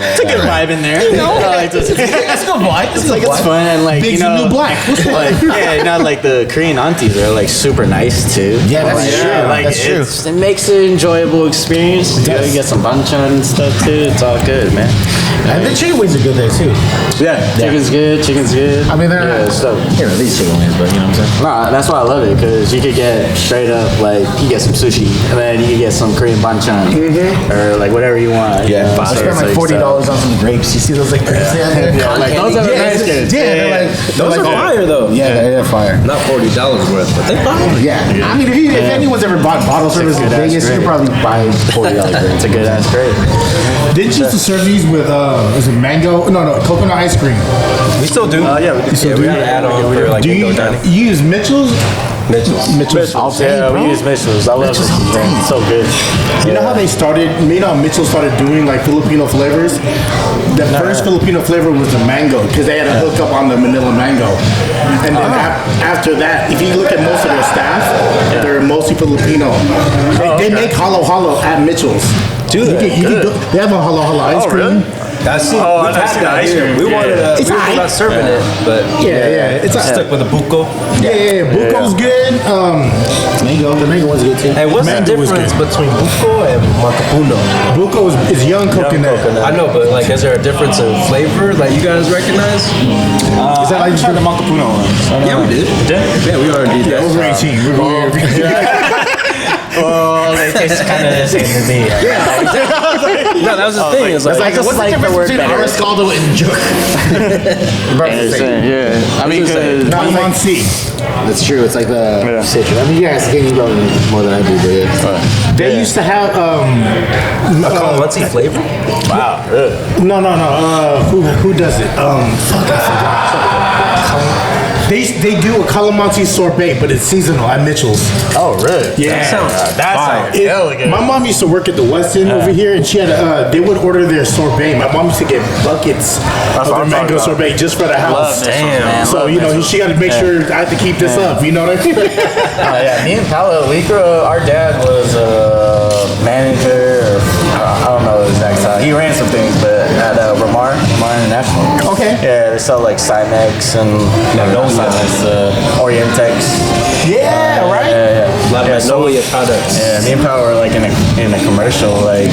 It's a good vibe in there. You know, like It's a good vibe. it's like it's fun and like Big's you know, the new black. What's like yeah, you know, like the Korean aunties are like super nice too. Yeah, that's true. Like That's true. It makes it an enjoyable experience. You know, you get some banchan and stuff too. It's all good, man. And the chicken wings are good there too. Yeah, chicken's good. Chicken's good. I mean, they're yeah, not. so. Here, these chicken wings, but you know what I'm saying. Nah, that's why I love it because you could get straight up like you get some sushi and then you can get some Korean banchan or like whatever you want. Yeah, you know? I So spent it's like $40 on some grapes. You see those like grapes down there? Yeah, like those are the nice kids. Yeah, they're like Those are fire though. Yeah, they're fire. Not $40 worth, but they fire. Yeah, I mean, if anyone's ever bought bottle service in good ass Vegas, you grape. probably buy $40 It's grapes. a good ass grape. Didn't you used to serve these with, is it mango? No, coconut ice cream. We still do. Yeah, we do. We got an add-on for like Do you window dining. use Mitchell's? Mitchell's. I'll say, Yeah, bro. we use Mitchell's. I love Mitchell's. Man. It's so good. You know how they started, Mitchell started doing like Filipino flavors? The first Filipino flavor was the mango because they had a hookup on the Manila mango. And then after that, if you look at most of their staff, they're mostly Filipino. They make halo halo at Mitchell's. Do they? They have a halo halo ice cream. I see. Oh, we've I had see the that ice here. cream. We wanted Yeah. we It's were aight. not serving it, but Yeah, it's I stuck with the buko. Yeah, Buko's good. Mango. The mango one's good too. Hey, what's the Mango was difference between buko and macapuno? Buko is young coconut. I know, but like, is there a difference in flavor that you guys recognize? Is that like Try the Macapuno ones. Yeah, we did. Yeah, we already did. over 18? Well, they taste kind of the same to me. No, that was the thing. It's like, What's the difference between Ariscaldo and Jook? Yeah, I mean, Calamansi. That's true. It's like the citrus. I mean, you guys can go more than I do, but yeah. They used to have calamansi flavor? wow, really? No. Who does it? Fuck, I forgot. They do a calamansi sorbet, but it's seasonal at Mitchell's. Oh, really? Yeah. That sounds hella good. My mom used to work at the West End over here, and she had they would order their sorbet. My mom used to get buckets of their mango sorbet just for the house. Damn. So she got to make sure I have to keep this up. You know what I mean? Yeah, me and Paolo, our dad was a manager, or I don't know the exact title. He ran some things, but at Ramar International. Okay. Yeah, they sell like Cymex and Orientex. Yeah, right. Yeah. A lot of Magnolia products. Yeah, me and Paolo were like in a commercial, like.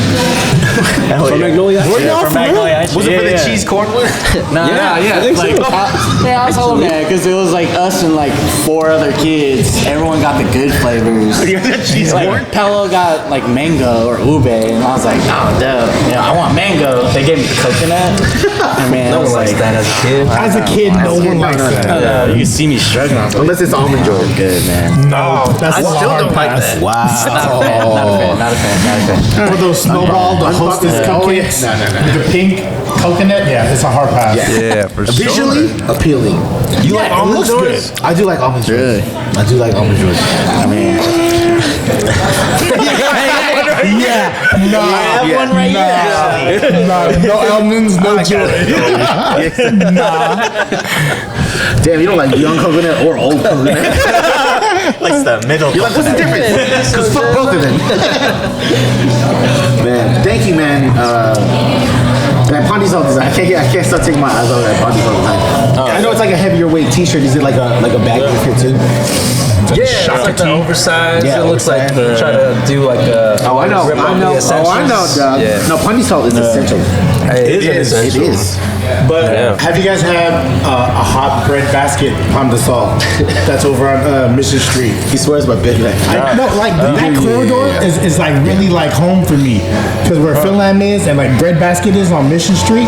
From Magnolia? From Magnolia. Was it for the cheese corn one? Yeah, I think so. I was hella mad because it was like us and like 4 other kids. Everyone got the good flavors. Cheese corn. Like Paolo got like mango or ube, and I was like, oh, duh. I want mango. They gave me coconut. And man, No one likes that as a kid. As a kid, no one likes that. You can see me struggling. I was like, Unless it's almond joy. good, man. No, that's I still don't like that. Wow. Not a fan. For those snowball, the Hostess cupcakes with the pink coconut, yeah, it's a hard pass. Yeah, for sure. Visually appealing. You like almond joys? I do like almond joys. Really? I do like almond joys. I mean, one right No almonds, no joy. Damn, you don't like young coconut or old coconut? like the middle. You're like, what's the difference? Because fuck both of them. Man, thank you, man. Man, Pondy's all design. I can't stop taking my eyes off that Pondy's all design. I know it's like a heavier weight T-shirt. Is it like a bag fit too? Yeah, it's like the oversized. Yeah, it looks like oversized. trying to do like a. Oh, I know. rip off the essentials. Dog. Yeah. No, Pondy salt is essential. It is. It is. But Yeah. have you guys had a hot bread basket on the salt that's over on Mission Street? He swears by Big Mac. No, like that corridor is like really like home for me because where Finland is and like Bread Basket is on Mission Street.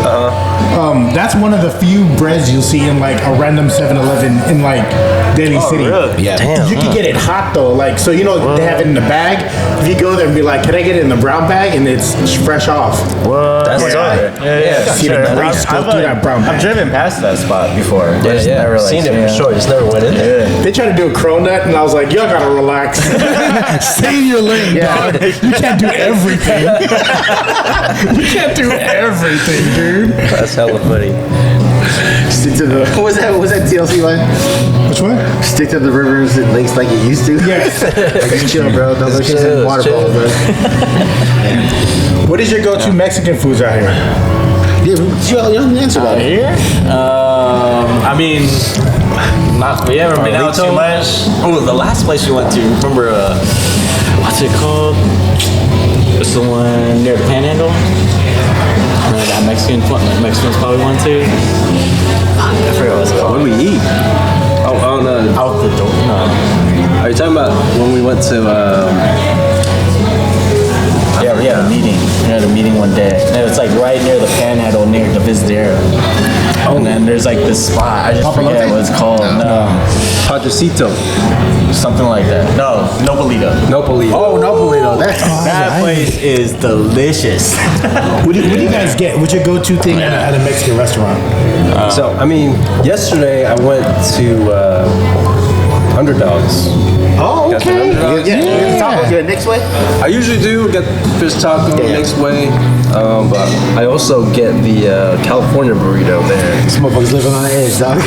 That's one of the few breads you'll see in like a random 7-Eleven in like Daly City. Really? Yeah. You can get it hot though, like so they have it in the bag. If you go there and be like, "Can I get it in the brown bag?" and it's fresh off. That's Yeah, See the grease go through that brown I've bag. driven past that spot before. Yeah, Never, like, seen it for sure. Just never went in there. They tried to do a cronut, and I was like, "Y'all gotta relax. Stay in your lane, dog. You can't do everything. You can't do everything, dude." That's hella funny. Stick to the. What was that TLC line? Which one? Stick to the rivers and lakes like you used to. Yes. Like, chill, bro. Don't go chasing waterfalls, bro. What is your go-to Mexican foods out here? Yeah, you don't answer that. Here? I mean, we haven't been out too much. Oh, the last place we went to, remember, what's it called? It's the one near the Panhandle. Remember that Mexican spot we went to? I forgot what it's called. What did we eat? Oh, no. Out the door. No. Are you talking about when we went to? Yeah, we had a meeting. We had a meeting one day. And it's like right near the Panhandle, near the Visitor. And then there's like this spot. I just forget what it's called. No. Padrecito. Something like that. No, Nopalito. Nopalito. Oh, no, Polito. That place is delicious. What do you guys get? What's your go-to thing at a Mexican restaurant? So, I mean, yesterday I went to Underdogs. Oh, Got the okay. underdogs. Yeah. Yeah. Next way. I usually do get fish taco next way, but I also get the California burrito there. This motherfucker's living on the edge, dog.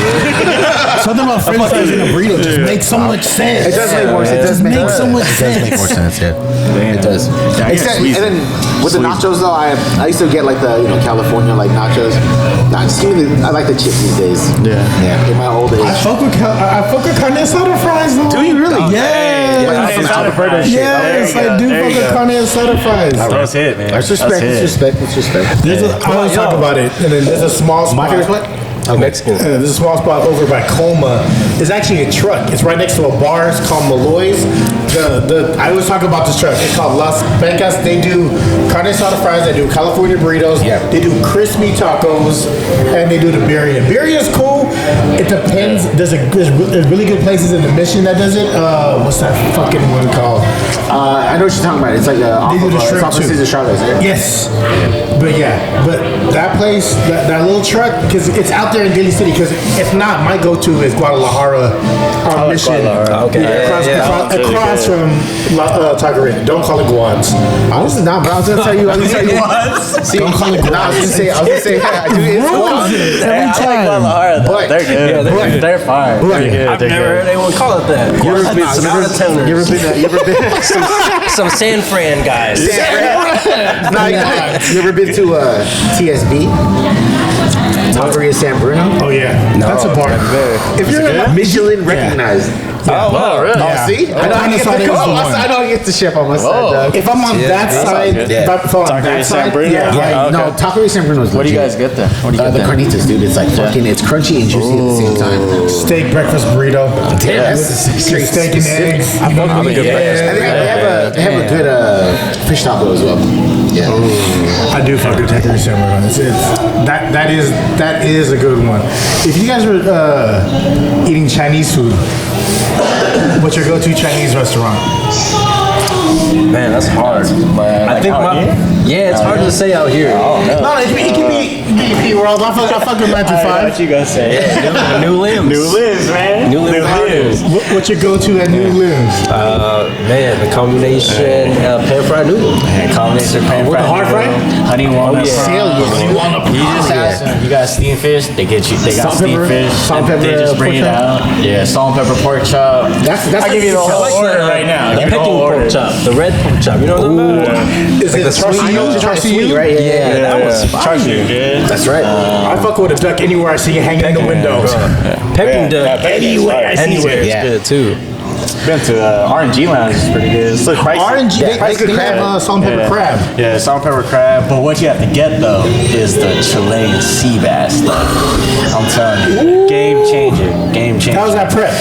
Something about French fries and a burrito just makes so much sense. It does make more sense. It does make so much sense. It does make more sense. Yeah. It does. Except, sweet. and then with the nachos though, I used to get like the California like nachos. Nah, just give me I like the chips these days. Yeah. In my old age. I fuck with carne asada fries though. Do you really? Yes. Yes, I do fuck with carne asada fries. That's it, man. Let's respect. I always talk about it. And then there's a small spot. My favorite spot? Mexican. There's a small spot over by Colma. It's actually a truck. It's right next to a bar. It's called Malloy's. I always talk about this truck. It's called Las Becas. They do carne asada fries. They do California burritos. Yeah. They do crispy tacos, and they do the birria. Birria's cool. It depends. There's really good places in the Mission that does it. What's that fucking one called? I know what you're talking about. It's like They do the shrimp too. Caesar Charlotte, right? Yes, but that place, that little truck, because it's out there in Daly City. Because if not, my go-to is Guadalajara on Mission. Okay. Across from Taqueria. Don't call it Guads. I was not, but I was gonna tell you. See, don't call it Guads. I was gonna say, yeah, dude, it's Guads. Every time. But They're good. Yeah, they're fire. I've never heard anyone call it that. You ever been Some San Fran guys. you ever been to TSB? Taqueria San Bruno? Oh yeah, that's a bar. If you're Michelin recognized. Oh wow, really? Oh, see? I know I get the chef on my side, dog. If I'm on that side, if I'm on that side, No, Taqueria San Bruno is What do you legit. guys get there? What do you get The there? carnitas, dude. It's like fucking, it's crunchy and juicy at the same time. steak breakfast burrito. Damn, that's straight Steak and eggs. I think they have a good fish taco as well. Yeah. I do fuck with Taqueria San Bruno. That is a good one. If you guys were eating Chinese food, what's your go-to Chinese restaurant? Man, that's hard. I think it's hard to say out here. No, it can be BP World. I fuck with 9 to 5. What you gonna say? New limbs. New limbs, man. New limbs. What's your go-to at New Limbs? Man, the combination pan-fried noodle. Combination pan With the hard fry? honey walnut. You got steamed fish. They got Salt, steamed pepper, fish. salt, and they pepper, just bring pork it chop? out. Yeah, salt and pepper pork chop. That's I'll give you the whole order right now. The Give me the Peking whole pork order. chop. The red pork chop. You know what I'm talking about? Is it Char-siu? right? Yeah. That was fire. Good. That's right. I fuck with a duck anywhere I see it hanging in the window. Peking duck. Anywhere I see Anywhere it. is good too. Been to RNG Lounge is pretty good. It's pricey. Orange, they have salt and pepper crab. Yeah, salt and pepper crab. But what you have to get though is the Chilean sea bass stuff. I'm telling you, game changer. How's that prep?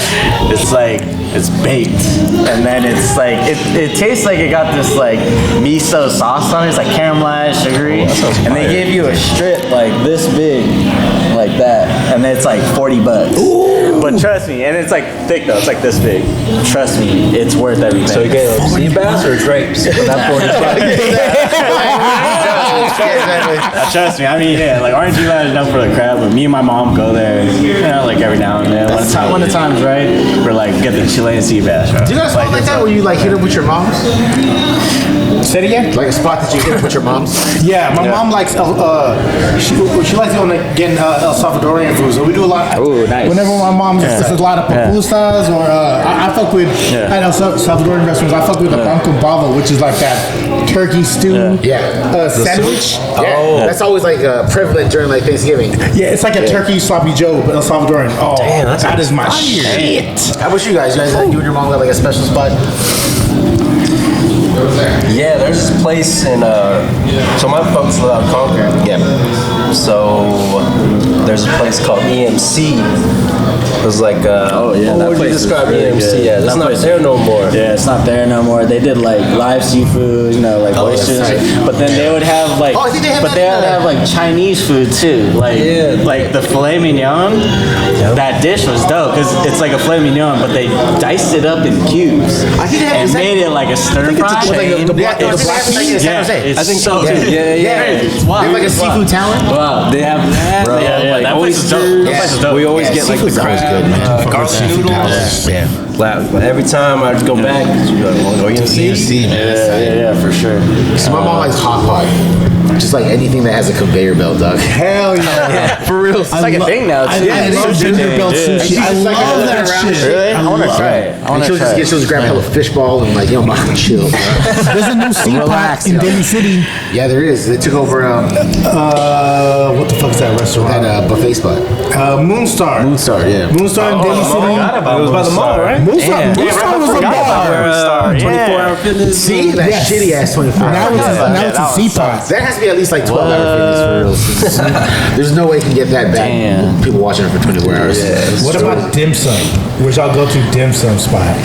It's like it's baked, and then it's like it tastes like it got this like miso sauce on it. It's like caramelized, sugary, and they give you a strip like this big, like that, and then it's like $40. But trust me, and it's like thick though. It's like this big. Trust me, it's worth everything. So you get sea bass or grapes? Trust me, I mean, yeah, like RNG Lounge is known for the crab, but me and my mom go there, you know, like every now and then. When the time's right, we're like, get the Chilean sea bass, right? Do you guys like that where you like hit up with your moms? Say it again? Like a spot that you hit up with your moms? Yeah, my mom likes, she likes going to get El Salvadorian food, so we do a lot. Ooh, nice. Whenever my mom's, it's a lot of pupusas, or I fuck with, at El Salvadorian restaurants, I fuck with the pan con pavo, which is like that turkey stew sandwich. Yeah. That's always like prevalent during like Thanksgiving. Yeah, it's like a turkey sloppy joe, but El Salvadorian. Oh, Damn, that is my shit. How about you guys? You guys, you and your mom got like a special spot? Yeah, there's this place in, so my folks live out in Concord. Yeah. So there's a place called EMC. It was like, Oh, yeah, that what would you place is describe really EMC good. as? It's That not place- there no more. Yeah, it's not there no more. They did like live seafood, you know, like oysters. that's right. But then they would have like, I think they have but that they in would there. have like Chinese food too, like like the filet mignon. That dish was dope because it's like a filet mignon, but they diced it up in cubes I think they have- and is that- made it like a stir fry. the black meat? Yeah, I it's think so so. good. Yeah. It's wild. They have like a It's wild. seafood talent? Wow, they have that. Bro, yeah, like that place is dope. oysters. That place is dope. We always get like the Seafood's always crab, good, man. garlic noodles. Yeah. But every time I go back, you want to go EMC? Yeah, for sure. So my mom likes hot pot. Just like anything that has a conveyor belt, dog. Hell yeah. For real. It's like a thing now too. I love ginger belt sushi. I love that shit. Really? I want to try it. I want to She'll try just it. grab hella fishball and like, yo, mom, chill. Bro. There's a new sea Relax, pot in yo. Daly City. Yeah, there is. They took over What the fuck's that restaurant? that buffet spot. Moonstar. Moonstar, yeah. Moonstar in Daly City. It was by the mall, right? Moose was a bar. 24-hour fitness. See that shitty ass 24 Now hours. it's a C-Pot. That has to be at least like 12-hour fitness for real. There's no way it can get that bad. Damn. People watching it for 24 hours. What about dim sum? Where's y'all go to dim sum spot?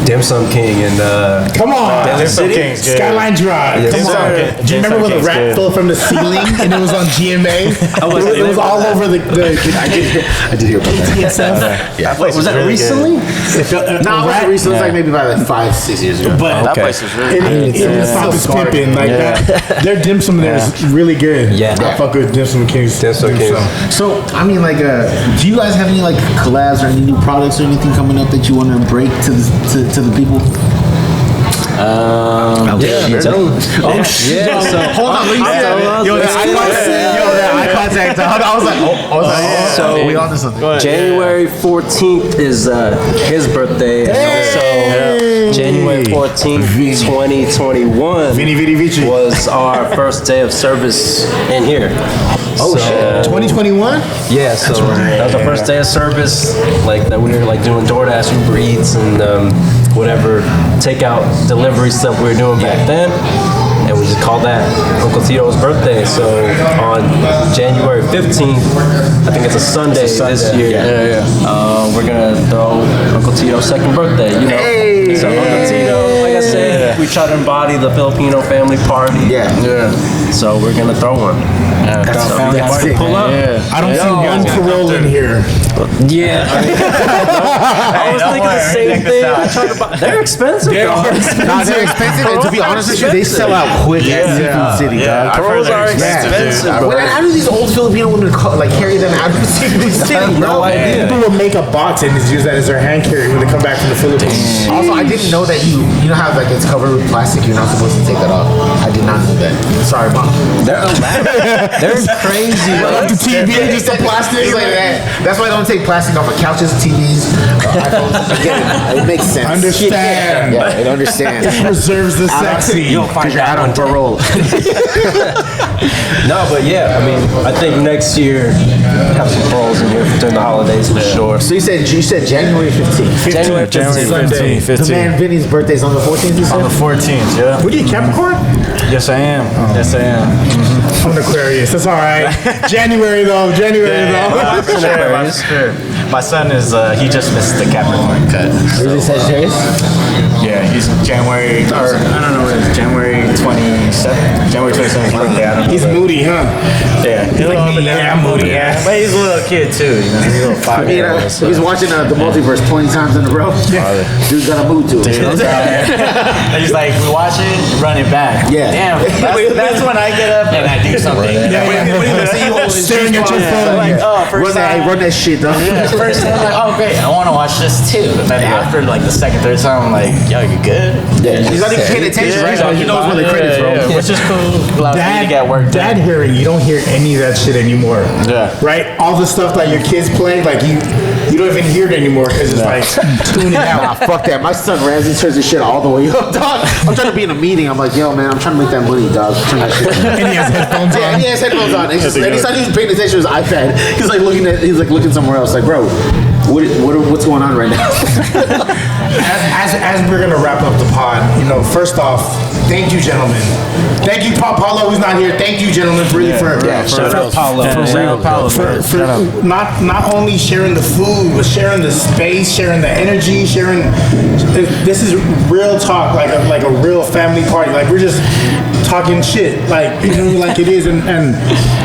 Dim Sum King and Come on, Dim Sum King's good. Skyline Drive. Yes, Come sir. on. Do you remember when the rat fell from the ceiling and it was on GMA? It was all over the I did hear about that. TSF. Yeah. Was that recently? No, it wasn't recently. It was like maybe about like 5-6 years ago. But That place is really good. it's South is pimping like that. Their dim sum there is really good. Yeah. I fuck with dim sum Kings. Dim Sum Kings. So, I mean, like, do you guys have any like collabs or any new products or anything coming up that you want to break to the people? Yeah. Oh shit! Yeah, so Hold on, that eye contact. I was like, So we on to something. January 14th is his birthday, and also January 14th, 2021 Vinny. was our first day of service in here. Oh shit! 2021? Yeah, so that was our first day of service, like that we were like doing DoorDash, Uber Eats, and whatever takeout delivery stuff we were doing back then. And we just called that Uncle Tito's birthday. So on January 15th, I think it's a Sunday this year, we're gonna throw Uncle Tito's second birthday, you know. So Uncle Tito, like I said, we try to embody the Filipino family party. Yeah. So we're gonna throw one. That's sick. Pull up. I don't see one Corolla in here. Yeah. I was thinking the same thing. I tried to buy. They're expensive. Nah, they're expensive, and to be honest with you, they sell out quick at Seafood City, dog. Corollas are expensive, bro. How do these old Filipino women like carry them out of Seafood City, bro? People will make a box and just use that as their hand carry when they come back from the Philippines. Also, I didn't know that you know how like it's covered with plastic. You're not supposed to take that off. I did not know that. Sorry, mom. They're crazy. The TV, just the plastic like that. That's why I don't take plastic off of couches, TVs, iPhones. I get it. It makes sense. Understand. Yeah, I understand. It preserves the sexy. You'll find You're out on parole. No, but yeah, I mean, I think next year have some pros in here during the holidays for sure. So you said January 15th. January 15th. The man Vinny's birthday's on the 14th. You said? On the 14th, yeah. What are you, Capricorn? Yes, I am. Yes, I am. I'm an Aquarius. That's all right. January though. Sure. My son is, he just missed the Capricorn cut. Is it Sagittarius? Yeah, he's January, or I don't know, it's January 27th? January 27th birthday, I don't know. He's moody, huh? Yeah, he's like me, yeah, I'm moody, yeah. But he's a little kid too, you know, he's a little 5-year-old. He's watching the multiverse 20 times in a row. Dude's got a mood to it. And he's like, we watch it, run it back. Yeah. Damn, that's when I get up and I do something. Staring at your phone. Like, oh, first time. Run that shit, dog. First time, I'm like, oh great, I want to watch this too. And then after like the second, third time, I'm like, yo, you good? Yeah, he's not even paying attention, right? So he knows where the credits roll. Which is cool. Allows me to get work Dad done. hearing, you don't hear any of that shit anymore. Yeah. Right? All the stuff that your kids play, like you don't even hear it anymore because it's like tuning Nah, out. fuck that. My son Ramsey turns his shit all the way up, dog. I'm trying to be in a meeting. I'm like, yo, man, I'm trying to make that money, dog. Turn that shit on. And he has headphones Yeah, on. he has headphones on. It's just, and he's not even paying attention to his iPad. He's like looking somewhere else. Like, bro, what's going on right now? As we're gonna wrap up the pod, first off, thank you, gentlemen. Thank you, Paulo, who's not here. Thank you, gentlemen, really for not only sharing the food, but sharing the space, sharing the energy, sharing. This is real talk, like a real family party. Like we're just talking shit, like like it is, and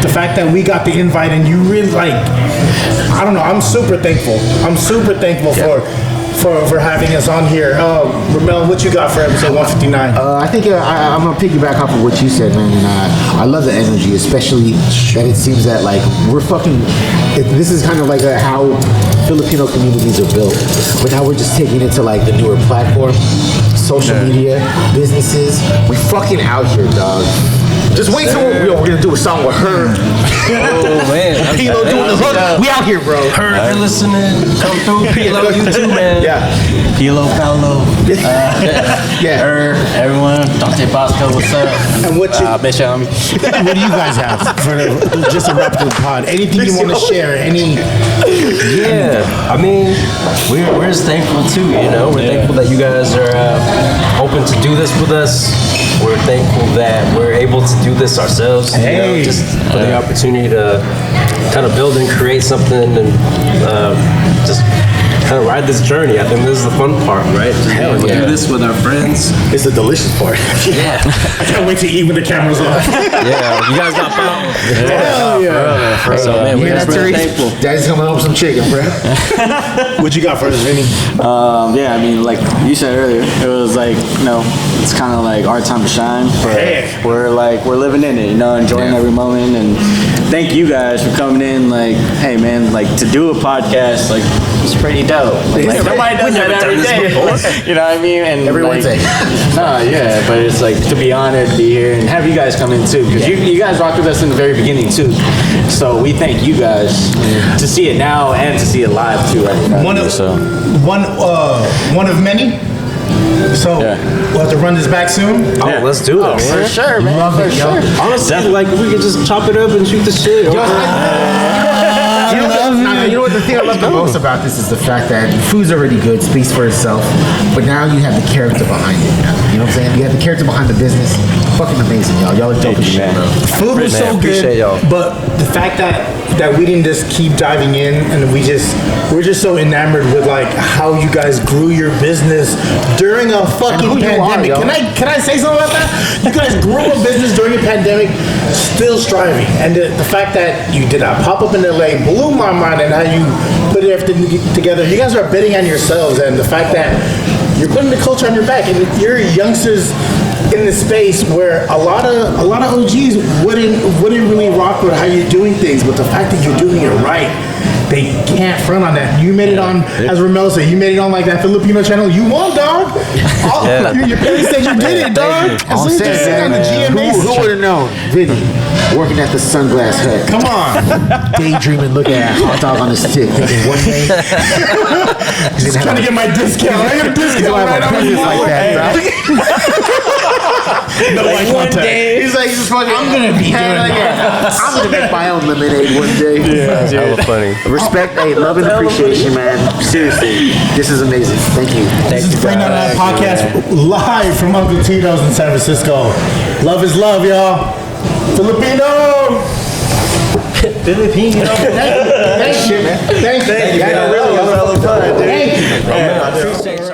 the fact that we got the invite and you really I don't know. I'm super thankful. For having us on here. Rommel, what you got for episode 159? I think I'm gonna piggyback off of what you said, man. And I love the energy, especially that it seems that we're fucking. This is kind of like how Filipino communities are built, but now we're just taking it to the newer platform, social media, businesses. We fucking out here, dog. Just wait till we're gonna do a song with her. Oh man, Pilo doing the hook. We out here, bro. Her, you're listening. Come through, Pilo. You too, man. Yeah. Pilo, Paolo, Yeah. her, everyone, Dante Bosco, what's up? And what you, Bitch, what do you guys have for just a wrap up the pod? Anything you want to share? Any? Yeah, I mean, we're just thankful too. You know, we're thankful that you guys are open to do this with us. We're thankful that we're able to do this ourselves. You know, just for the opportunity to kind of build and create something and just kind of ride this journey. I think this is the fun part, right? Just do this with our friends. It's the delicious part. Yeah, I can't wait to eat when the camera's off. yeah. You guys got found. Hell yeah. So man, we're just really thankful. Daddy's coming home with some chicken, bro. What you got for us, Vinny? Yeah, I mean, like you said earlier, it was like, you know, it's kind of like our time to shine, but we're living in it, you know, enjoying every moment. And thank you guys for coming in. Like, hey man, like to do a podcast, like it's pretty dope. Like nobody does that every day. You know what I mean? And Every Wednesday. No, yeah, but it's like to be honored to be here and have you guys come in too, because you guys rocked with us in the very beginning too. So we thank you guys to see it now and to see it live too. One of many. So we'll have to run this back soon. Oh, let's do this. For sure, man. Love it, yo. Honestly, like if we could just chop it up and shoot the shit. You know what the thing I love the most about this is the fact that food's already good, speaks for itself, but now you have the character behind it. You know what I'm saying? You have the character behind the business. Fucking amazing, y'all. Y'all are dope as shit, bro. Food was so appreciate good, y'all. but the fact that we didn't just keep diving in and we're just so enamored with like how you guys grew your business during a fucking pandemic. Can I say something about that? You guys grew a business during a pandemic, still striving, and the fact that you did a pop up in LA blew my mind, and how you put everything together. You guys are betting on yourselves, and the fact that you're putting the culture on your back, and you're youngsters in the space where a lot of OGs wouldn't really rock with how you're doing things, but the fact that you're doing it right, they can't front on that. You made it on, as Rommel said, you made it on like that Filipino channel. You won, dog. Your parents said you did it, dog. As soon as you sit on the GMA, Who would have known? Vinny, working at the Sunglass Hut. come on. Daydreaming, looking at a hot dog on the stick, thinking one day Just trying to get my discount. I got a discount right on business like that, bro. No eye contact. He's like, I'm gonna be doing that. I'm gonna make my own lemonade one day. That's hella funny. Respect, hey, love and appreciation, man. Seriously, this is amazing. Thank you. This is FREE99 podcast live from Uncle Tito's in San Francisco. Love is love, y'all. Filipino. Thank you, man. Thank you. Thank you. Thank you.